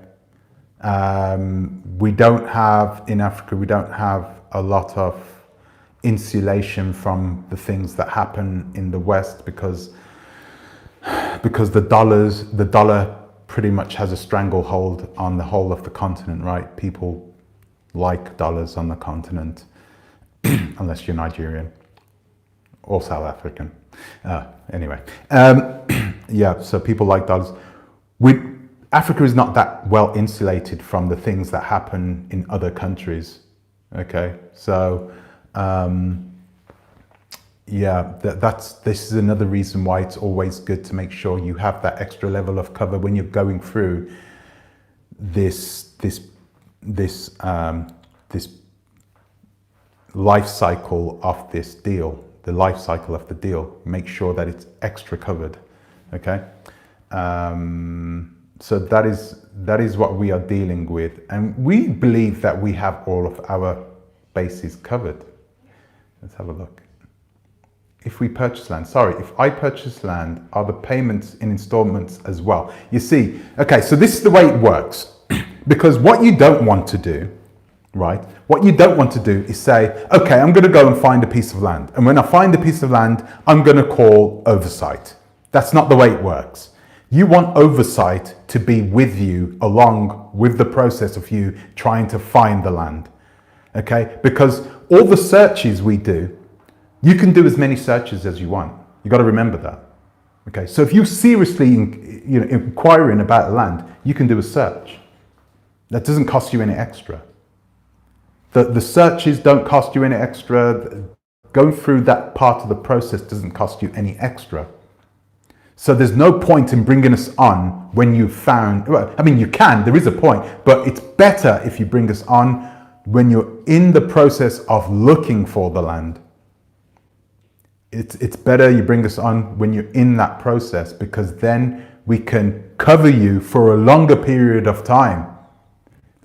We don't have, in Africa, we don't have a lot of insulation from the things that happen in the West because the dollar pretty much has a stranglehold on the whole of the continent, right? People like dollars on the continent, unless you're Nigerian or South African. Anyway, yeah, so people like dollars. Africa is not that well insulated from the things that happen in other countries, okay? So, yeah, this is another reason why it's always good to make sure you have that extra level of cover when you're going through this life cycle of this deal, the life cycle of the deal. Make sure that it's extra covered, okay? So that is what we are dealing with, and we believe that we have all of our bases covered. Let's have a look. If we purchase land, sorry, if I purchase land, are the payments in installments as well? You see, okay, so this is the way it works. Because what you don't want to do, right? What you don't want to do is say, okay, I'm going to go and find a piece of land. And when I find a piece of land, I'm going to call Oversight. That's not the way it works. You want Oversight to be with you along with the process of you trying to find the land, okay? Because all the searches we do, you can do as many searches as you want. You got to remember that, okay? So if you seriously, inquiring about land, you can do a search. That doesn't cost you any extra. The searches don't cost you any extra. Going through that part of the process doesn't cost you any extra. So there's no point in bringing us on when you've found, well, I mean, you can, there is a point, but it's better if you bring us on when you're in the process of looking for the land. It's better you bring us on when you're in that process, because then we can cover you for a longer period of time.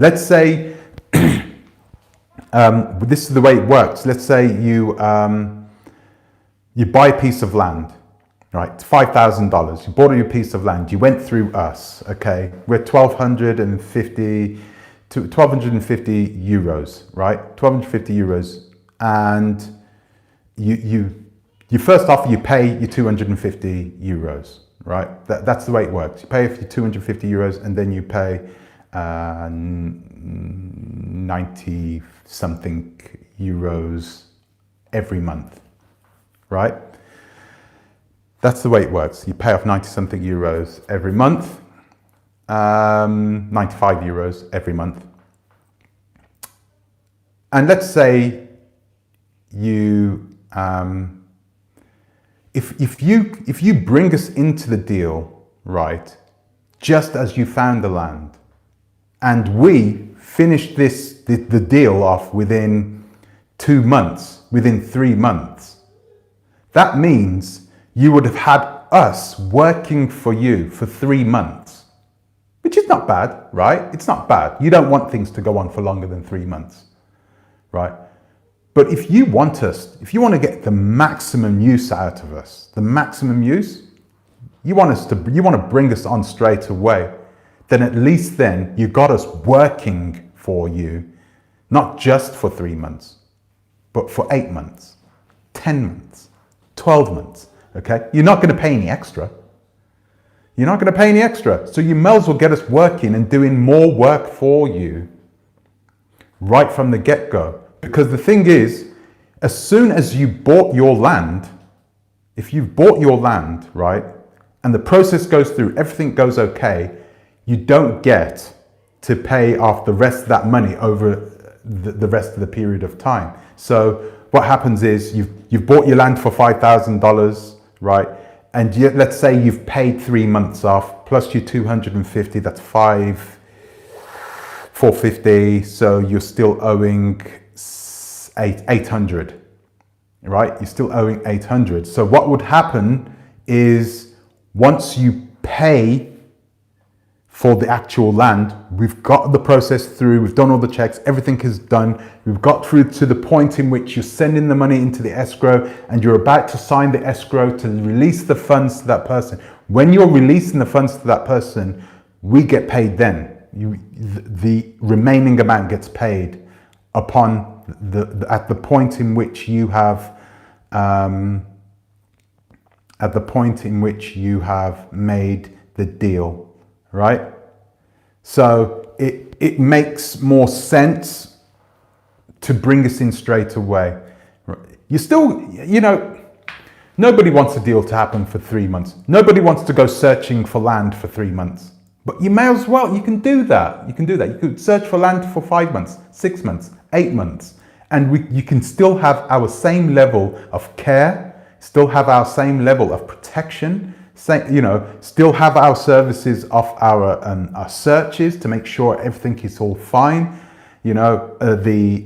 Let's say, this is the way it works. Let's say you buy a piece of land. Right, it's $5,000. You bought a piece of land. You went through us. Okay, we're 1,250 euros. Right, 1,250 euros, and you first offer, you pay your 250 euros. Right, that's the way it works. You pay for your 250 euros, and then you pay 90 something euros every month. Right. That's the way it works. You pay off 90 something euros every month, 95 euros every month. And let's say you, if you bring us into the deal, right, just as you found the land, and we finish the deal off within 2 months, within 3 months, that means you would have had us working for you for 3 months, which is not bad, right? It's not bad. You don't want things to go on for longer than 3 months, right? But if you want to get the maximum use out of us, the maximum use, you want to bring us on straight away, then at least then you got us working for you, not just for 3 months, but for 8 months, 10 months, 12 months. Okay, you're not going to pay any extra. You're not going to pay any extra. So you may as well get us working and doing more work for you right from the get-go. Because the thing is, as soon as you bought your land, if you've bought your land, right, and the process goes through, everything goes okay, you don't get to pay off the rest of that money over the rest of the period of time. So what happens is you've bought your land for $5,000, right? And let's say you've paid 3 months off plus your 250, that's 450, so you're still owing 800, right? You're still owing 800. So what would happen is once you pay for the actual land, we've got the process through, we've done all the checks, everything is done. We've got through to the point in which you're sending the money into the escrow and you're about to sign the escrow to release the funds to that person. When you're releasing the funds to that person, we get paid then. The remaining amount gets paid upon at the point in which you have made the deal, right? So it makes more sense to bring us in straight away. You still, nobody wants a deal to happen for 3 months. Nobody wants to go searching for land for 3 months. But you may as well, you can do that. You could search for land for 5 months, 6 months, 8 months. And you can still have our same level of care, still have our same level of protection, still have our services of our searches to make sure everything is all fine. The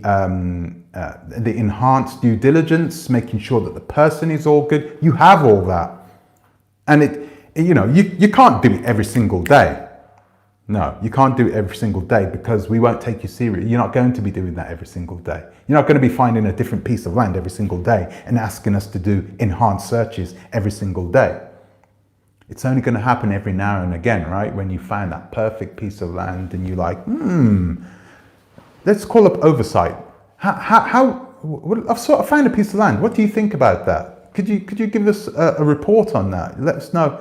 enhanced due diligence, making sure that the person is all good. You have all that. And you can't do it every single day. No, you can't do it every single day because we won't take you serious. You're not going to be doing that every single day. You're not going to be finding a different piece of land every single day and asking us to do enhanced searches every single day. It's only going to happen every now and again, right? When you find that perfect piece of land and you're like, let's call up oversight. I've sort of found a piece of land. What do you think about that? Could you give us a report on that? Let us know.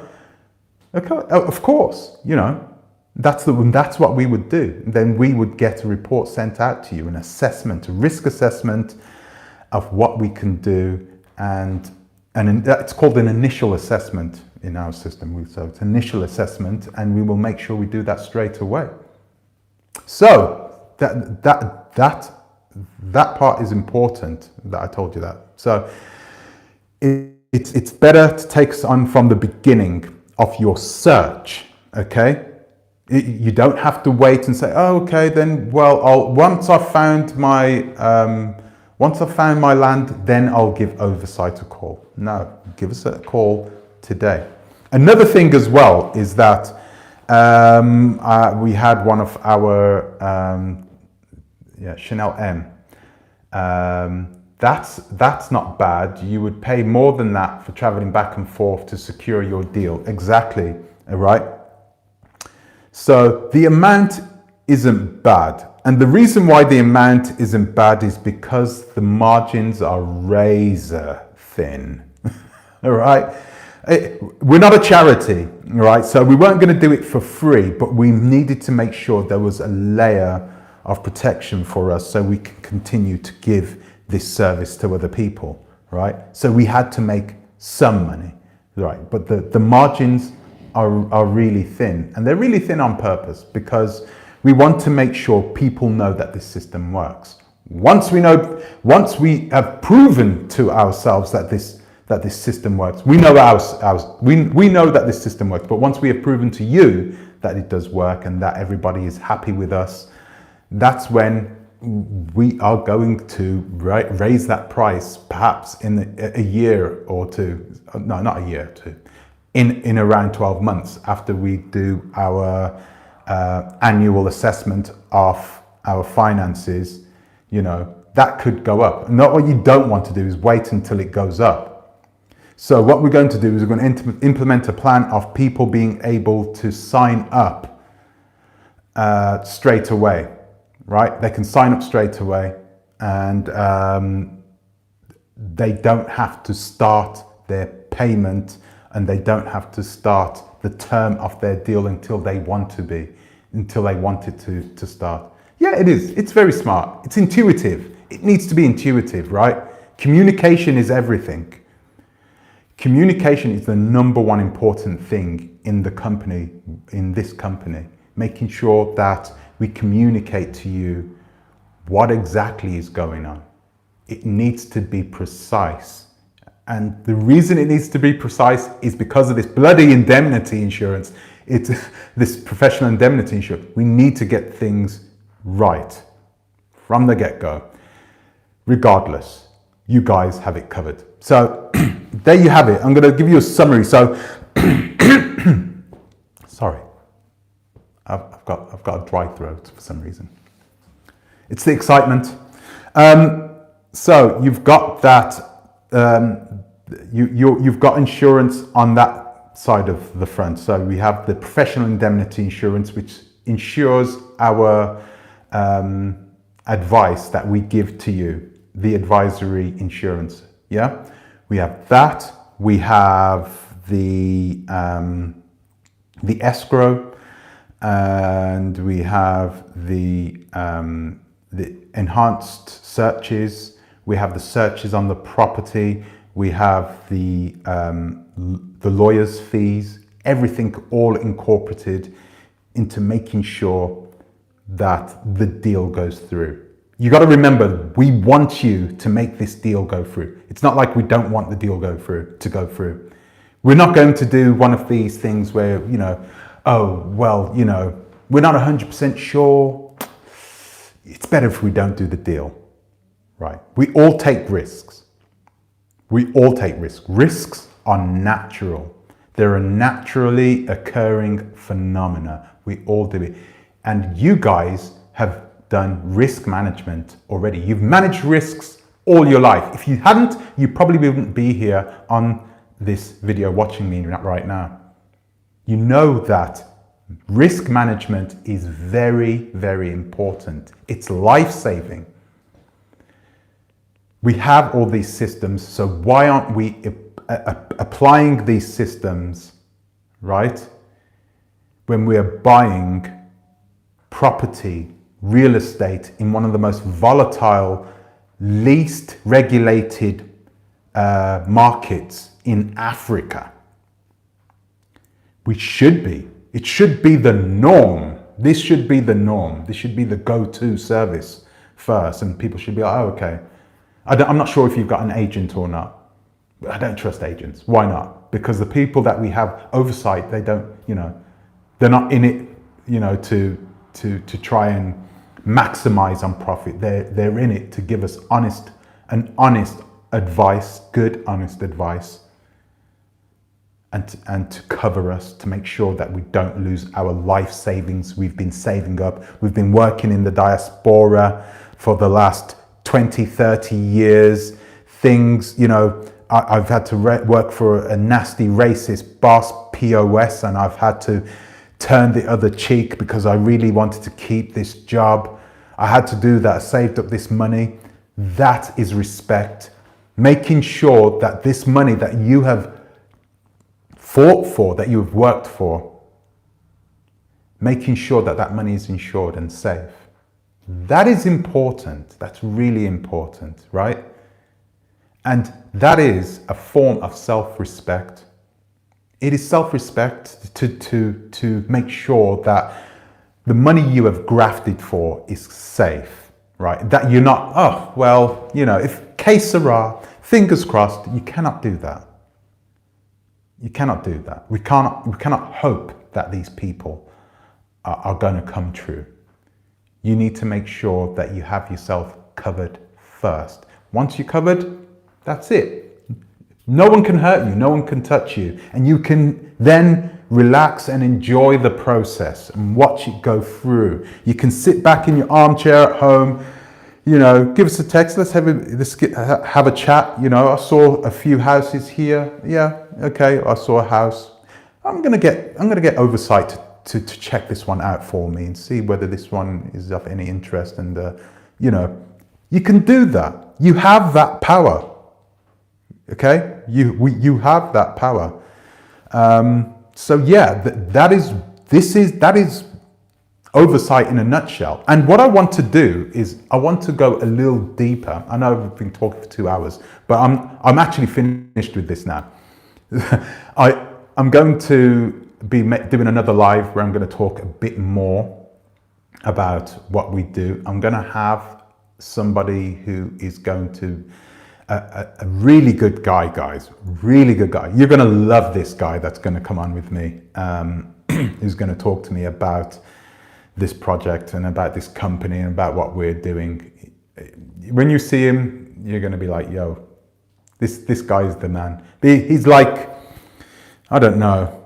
Okay, of course, that's what we would do. Then we would get a report sent out to you, an assessment, a risk assessment of what we can do, and it's called an initial assessment in our system. So it's initial assessment, and we will make sure we do that straight away. So that part is important. That I told you that. So it's better to take us on from the beginning of your search. Okay. You don't have to wait and say, oh, okay, then, well, once I've found my land, then I'll give Oversight a call. No, give us a call today. Another thing as well is that we had one of our, Chanel M. That's not bad. You would pay more than that for traveling back and forth to secure your deal. Exactly, all right? So the amount isn't bad. And the reason why the amount isn't bad is because the margins are razor thin. All right. We're not a charity, all right? So we weren't going to do it for free, but we needed to make sure there was a layer of protection for us so we can continue to give this service to other people, right? So we had to make some money, right? But the margins are really thin, and they're really thin on purpose because we want to make sure people know that this system works. Once we have proven to ourselves that this system works, we know we know that this system works. But once we have proven to you that it does work and that everybody is happy with us, that's when we are going to raise that price, perhaps in a year or two. No, not a year or two. In around 12 months after we do our annual assessment of our finances, that could go up. Not what you don't want to do is wait until it goes up. So what we're going to do is we're going to implement a plan of people being able to sign up straight away, right? They can sign up straight away, and they don't have to start their payment, and they don't have to start the term of their deal until they want it to start. Yeah, it is. It's very smart. It's intuitive. It needs to be intuitive, right? Communication is everything. Communication is the number one important thing in the company, in this company, making sure that we communicate to you what exactly is going on. It needs to be precise. And the reason it needs to be precise is because of this bloody indemnity insurance. It's this professional indemnity insurance. We need to get things right from the get-go. Regardless, you guys have it covered. So there you have it. I'm going to give you a summary. So sorry, I've got a dry throat for some reason. It's the excitement. So you've got that. You've got insurance on that side of the front. So we have the professional indemnity insurance, which insures our advice that we give to you, the advisory insurance. Yeah, we have that. We have the escrow, and we have the enhanced searches. We have the searches on the property. We have the lawyer's fees, everything all incorporated into making sure that the deal goes through. You got to remember, we want you to make this deal go through. It's not like we don't want the deal to go through. We're not going to do one of these things where, you know, oh, well, you know, we're not 100% sure. It's better if we don't do the deal, right? We all take risks. We all take risks. Risks are natural. They're a naturally occurring phenomena. We all do it. And you guys have done risk management already. You've managed risks all your life. If you hadn't, you probably wouldn't be here on this video watching me right now. You know that risk management is very, very important. It's life-saving. We have all these systems, so why aren't we applying these systems, right? When we are buying property, real estate in one of the most volatile, least regulated markets in Africa. We should be. It should be the norm. This should be the norm. This should be the go-to service first, and people should be like, oh, okay. I'm not sure if you've got an agent or not. I don't trust agents. Why not? Because the people that we have oversight, they don't, you know, they're not in it, you know, to try and maximize on profit. They're in it to give us honest advice, good, honest advice, and to cover us, to make sure that we don't lose our life savings we've been saving up. We've been working in the diaspora for the last 20, 30 years. Things, you know, I've had to work for a nasty racist boss, POS, and I've had to turn the other cheek because I really wanted to keep this job. I had to do that. I saved up this money. That is respect. Making sure that this money that you have fought for, that you have worked for, making sure that that money is insured and safe. That is important. That's really important, right? And that is a form of self-respect. It is self-respect to make sure that the money you have grafted for is safe, right? That you're not, oh, well, you know, if que sera, fingers crossed, you cannot do that. You cannot do that. We cannot hope that these people are going to come true. You need to make sure that you have yourself covered first. Once you're covered, that's it. No one can hurt you. No one can touch you. And you can then relax and enjoy the process and watch it go through. You can sit back in your armchair at home, you know, give us a text. Let's have a chat. You know, I saw a few houses here. Yeah, okay. I saw a house. I'm gonna get Oversight to check this one out for me and see whether this one is of any interest. And you know, you can do that. You have that power. Okay, you have that power. So yeah, that is oversight in a nutshell. And what I want to do is I want to go a little deeper. I know I've been talking for 2 hours, but I'm actually finished with this now. I'm going to be doing another live where I'm going to talk a bit more about what we do. I'm going to have somebody who is going to a really good guy, guys, really good guy. You're going to love this guy that's going to come on with me, who's going to talk to me about this project and about this company and about what we're doing. When you see him, you're going to be like, yo, this guy is the man. He's like, I don't know.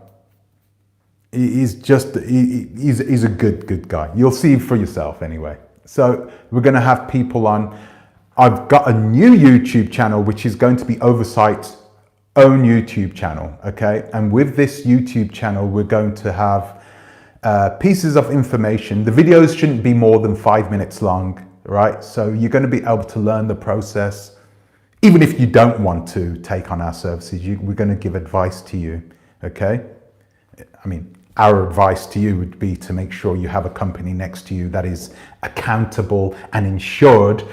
He's a good guy. You'll see for yourself anyway. So we're going to have people on. I've got a new YouTube channel, which is going to be Oversight's own YouTube channel. Okay. And with this YouTube channel, we're going to have pieces of information. The videos shouldn't be more than 5 minutes long, right? So you're going to be able to learn the process. Even if you don't want to take on our services, we're going to give advice to you. Okay. I mean, our advice to you would be to make sure you have a company next to you that is accountable and insured,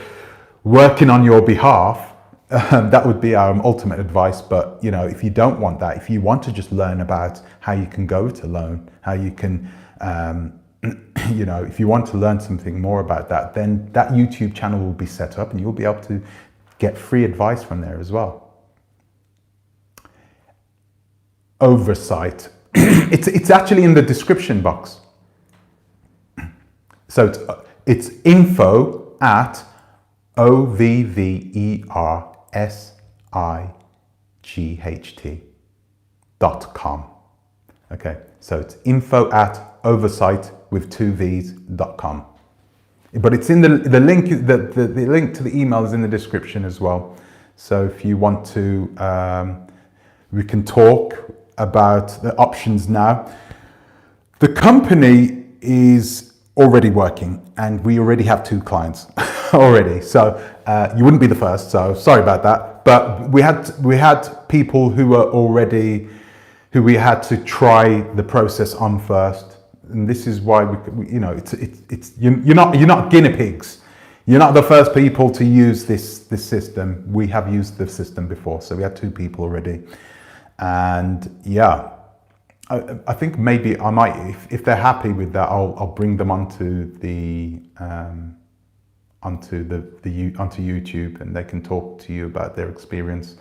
working on your behalf. That would be our ultimate advice. But, you know, if you don't want that, if you want to just learn about how you can go to loan, how you can, you know, if you want to learn something more about that, then that YouTube channel will be set up and you'll be able to get free advice from there as well. Oversight. It's actually in the description box. So it's info@OVVERSIGHT.com. Okay, so it's info@oversight with 2 V's.com. But it's in the link. The link to the email is in the description as well. So if you want to, we can talk about the options now. The company is already working and we already have 2 clients already. So you wouldn't be the first, so sorry about that. But we had people who were already, who we had to try the process on first. And this is why we you know, you're not guinea pigs. You're not the first people to use this system. We have used the system before. So we had 2 people already. And yeah, I think maybe I might, if they're happy with that, I'll bring them onto onto YouTube and they can talk to you about their experience.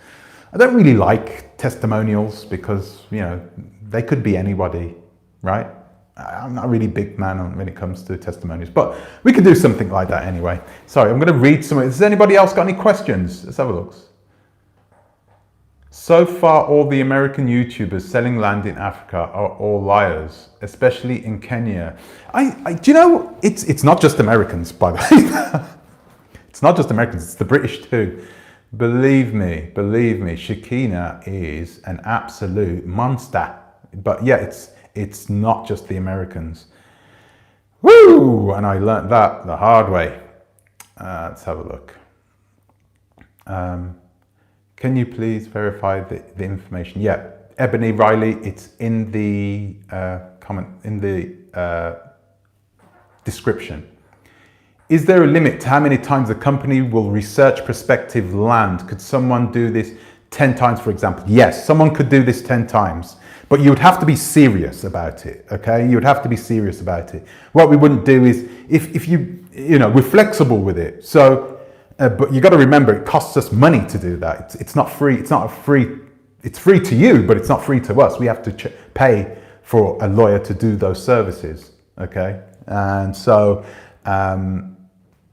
I don't really like testimonials because, you know, they could be anybody, right? I'm not a really big man when it comes to testimonials, but we could do something like that anyway. Sorry, I'm going to read some. Has anybody else got any questions? Let's have a look. So far, all the American YouTubers selling land in Africa are all liars, especially in Kenya. Do you know, it's not just Americans, by the way. It's not just Americans, it's the British too. Believe me, Shakina is an absolute monster. But yeah, it's not just the Americans. Woo! And I learnt that the hard way. Let's have a look. Can you please verify the information? Yeah, Ebony Riley, it's in the comment, in the description. Is there a limit to how many times a company will research prospective land? Could someone do this 10 times, for example? Yes, someone could do this 10 times, but you would have to be serious about it, okay? You would have to be serious about it. What we wouldn't do is, if you know, we're flexible with it. So, but you got to remember, it costs us money to do that. It's not free. It's not free. It's free to you, but it's not free to us. We have to pay for a lawyer to do those services. Okay, and so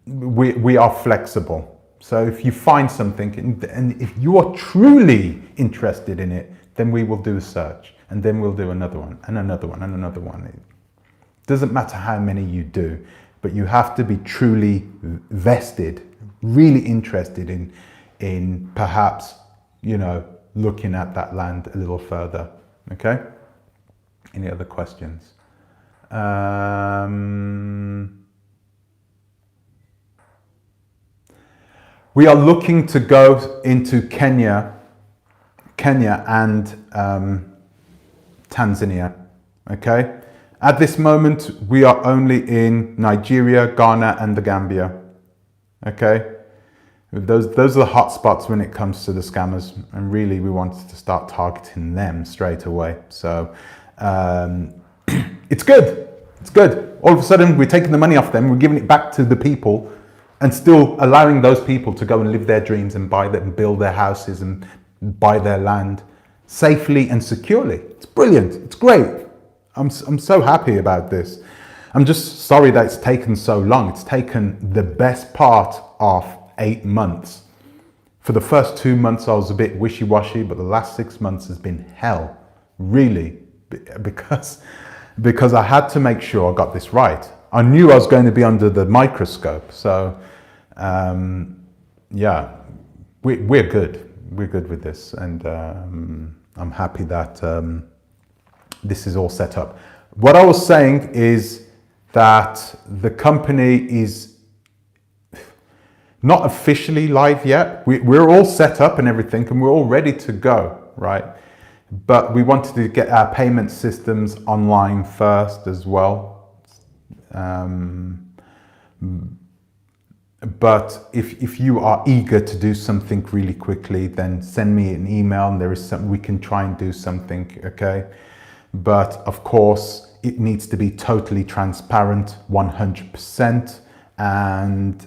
we are flexible. So if you find something and if you are truly interested in it, then we will do a search, and then we'll do another one and another one and another one. It doesn't matter how many you do, but you have to be truly vested, really interested in perhaps, you know, looking at that land a little further. Okay. Any other questions? We are looking to go into Kenya and Tanzania. Okay. At this moment, we are only in Nigeria, Ghana, and the Gambia. Okay. Those are the hot spots when it comes to the scammers, and really we wanted to start targeting them straight away. So it's good. It's good. All of a sudden we're taking the money off them, we're giving it back to the people, and still allowing those people to go and live their dreams and buy them, build their houses and buy their land safely and securely. It's brilliant. It's great. I'm so happy about this. I'm just sorry that it's taken so long. It's taken the best part of 8 months. For the first 2 months, I was a bit wishy-washy, but the last 6 months has been hell, really, because I had to make sure I got this right. I knew I was going to be under the microscope. So, yeah, we're good. We're good with this. And I'm happy that this is all set up. What I was saying is that the company is not officially live yet. We're all set up and everything, and we're all ready to go, right? But we wanted to get our payment systems online first as well. But if you are eager to do something really quickly, then send me an email and there is some, we can try and do something, okay? But of course, it needs to be totally transparent, 100%. And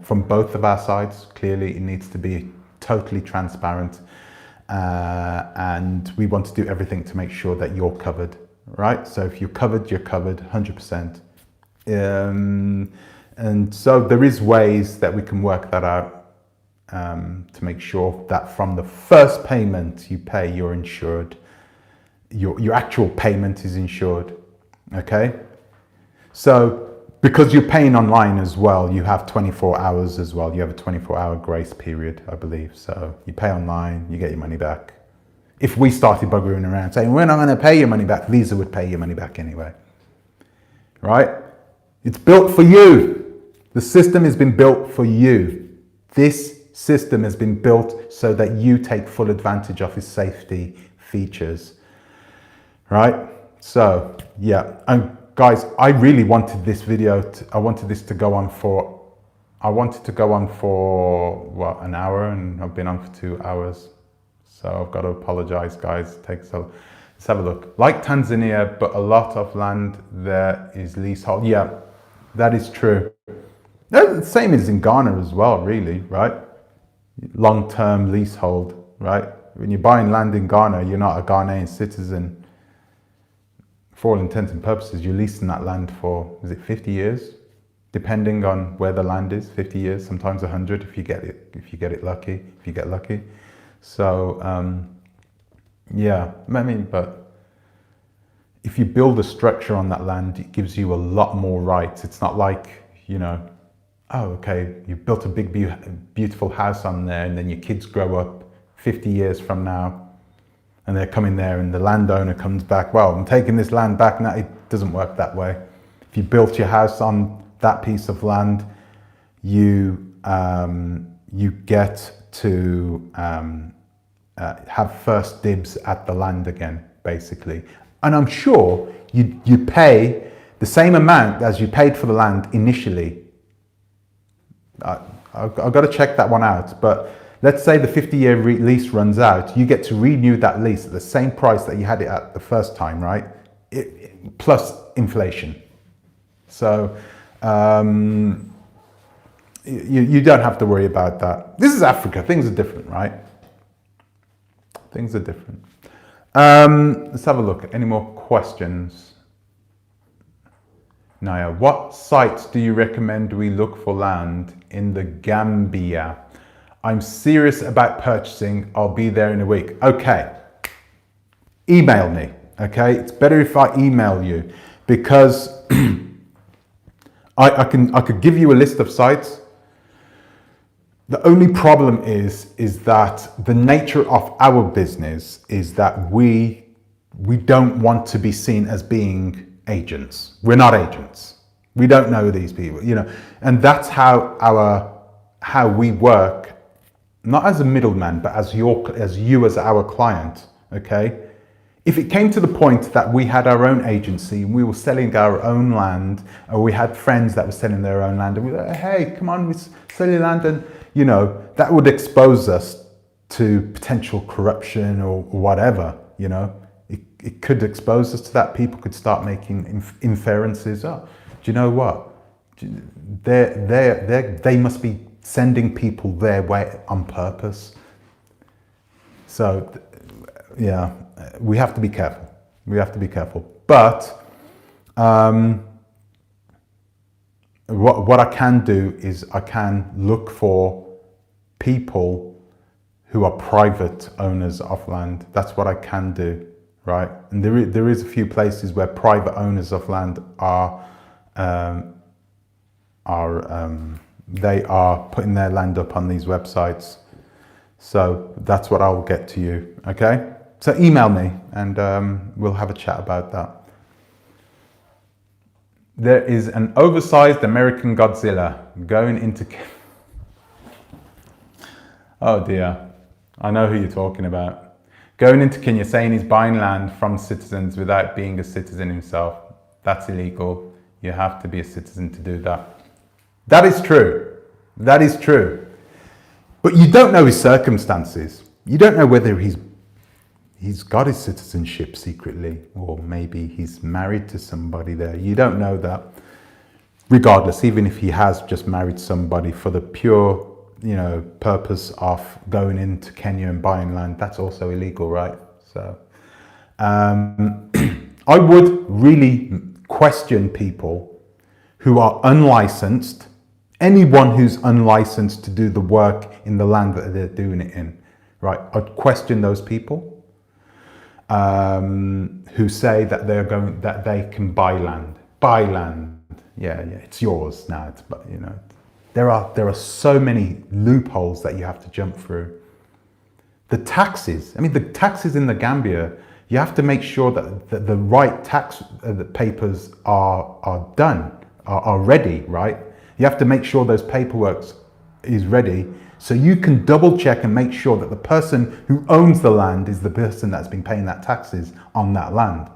from both of our sides, clearly it needs to be totally transparent. And we want to do everything to make sure that you're covered, right? So if you're covered, 100%. And so there is ways that we can work that out to make sure that from the first payment you pay, you're insured. Your actual payment is insured, okay? So because you're paying online as well, you have 24 hours as well. You have a 24-hour grace period, I believe. So you pay online, you get your money back. If we started buggering around saying, we're not going to pay your money back, Visa would pay your money back anyway, right? It's built for you. The system has been built for you. This system has been built so that you take full advantage of its safety features, right? So, yeah. And guys, I really wanted this video, I wanted to go on for, what, an hour, and I've been on for 2 hours. So I've got to apologize, guys. Let's have a look. Like Tanzania, but a lot of land there is leasehold. Yeah, that is true. The same as in Ghana as well, really, right? Long-term leasehold, right? When you're buying land in Ghana, you're not a Ghanaian citizen. For all intents and purposes, you're leasing that land for, is it 50 years? Depending on where the land is, 50 years, sometimes 100 if you get lucky. So, yeah, I mean, but if you build a structure on that land, it gives you a lot more rights. It's not like, you know, oh, okay, you've built a big, beautiful house on there, and then your kids grow up 50 years from now, and they're coming there, and the landowner comes back, well, I'm taking this land back now. It doesn't work that way. If you built your house on that piece of land, you get to have first dibs at the land again, basically. And I'm sure you pay the same amount as you paid for the land initially. I've got to check that one out, but let's say the 50-year lease runs out, you get to renew that lease at the same price that you had it at the first time, right? Plus inflation. So you don't have to worry about that. This is Africa, things are different, right? Things are different. Let's have a look. Any more questions? Naya, what sites do you recommend we look for land in the Gambia? I'm serious about purchasing. I'll be there in a week. Okay. Email me. Okay. It's better if I email you, because I could give you a list of sites. The only problem is that the nature of our business is that we don't want to be seen as being agents. We're not agents. We don't know these people, you know, and that's how we work, not as a middleman, but as you as our client. Okay. If it came to the point that we had our own agency and we were selling our own land, or we had friends that were selling their own land, and we were like, hey, come on, we sell your land, and you know, that would expose us to potential corruption or whatever, you know. It could expose us to that. People could start making inferences. Oh, do you know what? They must be sending people their way on purpose. So, yeah, we have to be careful. We have to be careful. But what I can do is I can look for people who are private owners of land. That's what I can do, right? And there is a few places where private owners of land they are putting their land up on these websites. So that's what I'll get to you, okay? So email me and we'll have a chat about that. There is an oversized American Godzilla going into... Oh dear, I know who you're talking about. Going into Kenya saying he's buying land from citizens without being a citizen himself. That's illegal. You have to be a citizen to do that. That is true. That is true. But you don't know his circumstances. You don't know whether he's got his citizenship secretly, or maybe he's married to somebody there. You don't know that. Regardless, even if he has just married somebody for the pure, purpose of going into Kenya and buying land, that's also illegal, right? So I would really question people who are unlicensed. Anyone who's unlicensed to do the work in the land that they're doing it in, right? I'd question those people who say that that they can buy land. Yeah, it's yours now. But there are so many loopholes that you have to jump through. The taxes. I mean, the taxes in the Gambia. You have to make sure that the right tax papers are done, are ready, right? You have to make sure those paperwork is ready so you can double check and make sure that the person who owns the land is the person that's been paying that taxes on that land,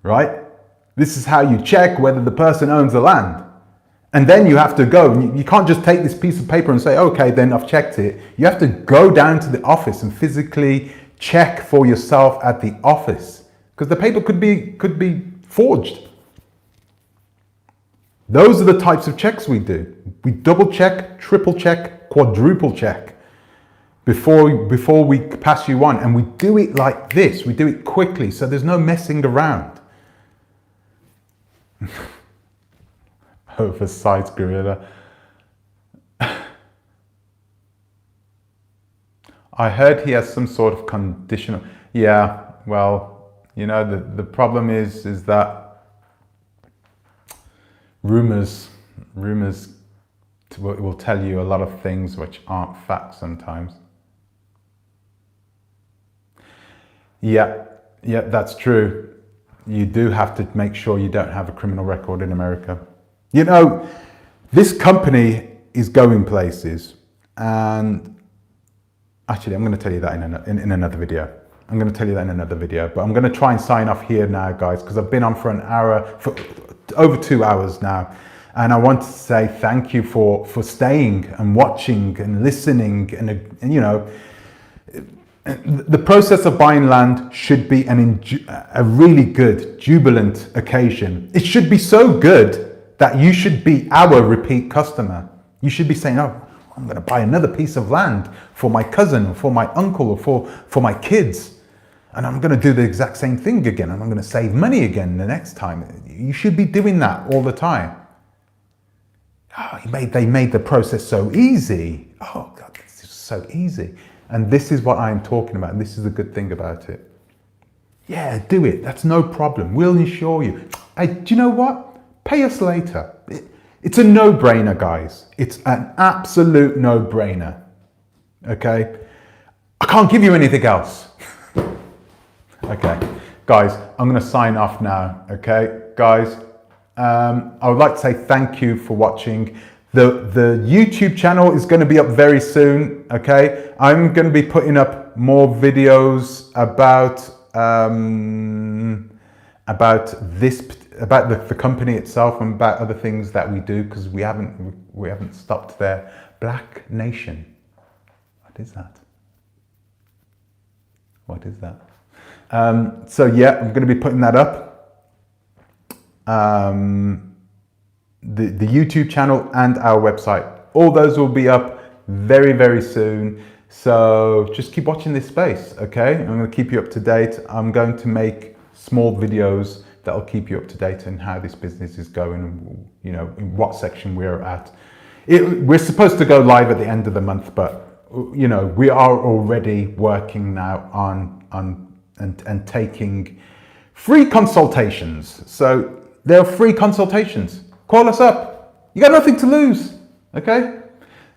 right? This is how you check whether the person owns the land. And then you have to go, you can't just take this piece of paper and say, okay, then I've checked it. You have to go down to the office and physically check for yourself at the office, because the paper could be forged. Those are the types of checks we do. We double check, triple check, quadruple check before we pass you on. And we do it like this. We do it quickly, so there's no messing around. Oversized gorilla. I heard he has some sort of conditional. Yeah, well, the problem is that rumors will tell you a lot of things which aren't facts sometimes. Yeah, that's true. You do have to make sure you don't have a criminal record in America. This company is going places, and actually I'm going to tell you that in another video. I'm going to tell you that in another video, but I'm going to try and sign off here now, guys, because I've been on for an hour, for over 2 hours now. And I want to say thank you for staying and watching and listening. And the process of buying land should be a really good, jubilant occasion. It should be so good that you should be our repeat customer. You should be saying, oh, I'm going to buy another piece of land for my cousin or for my uncle or for my kids. And I'm going to do the exact same thing again. And I'm going to save money again the next time. You should be doing that all the time. Oh, they made the process so easy. Oh God, this is so easy. And this is what I'm talking about. And this is the good thing about it. Yeah, do it. That's no problem. We'll insure you. Hey, do you know what? Pay us later. It's a no-brainer, guys. It's an absolute no-brainer. Okay? I can't give you anything else. Okay, guys, I'm going to sign off now. Okay, guys, I would like to say thank you for watching. The YouTube channel is going to be up very soon. Okay, I'm going to be putting up more videos about the company itself and about other things that we do, because we haven't stopped there. Black Nation. What is that? What is that? So yeah, I'm going to be putting that up. The YouTube channel and our website. All those will be up very, very soon. So just keep watching this space, okay? I'm going to keep you up to date. I'm going to make small videos that'll keep you up to date on how this business is going and, you know, in what section we're at. We're supposed to go live at the end of the month, but, you know, we are already working now on taking free consultations. So there are free consultations. Call us up. You got nothing to lose. Okay?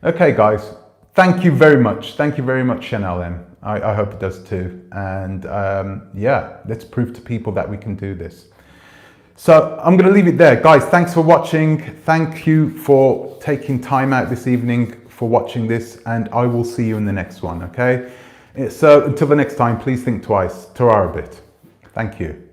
Okay, guys. Thank you very much. Thank you very much, Chanel M. I hope it does too. And yeah, let's prove to people that we can do this. So I'm going to leave it there. Guys, thanks for watching. Thank you for taking time out this evening for watching this, and I will see you in the next one, okay? So until the next time, please think twice. Torah a bit. Thank you.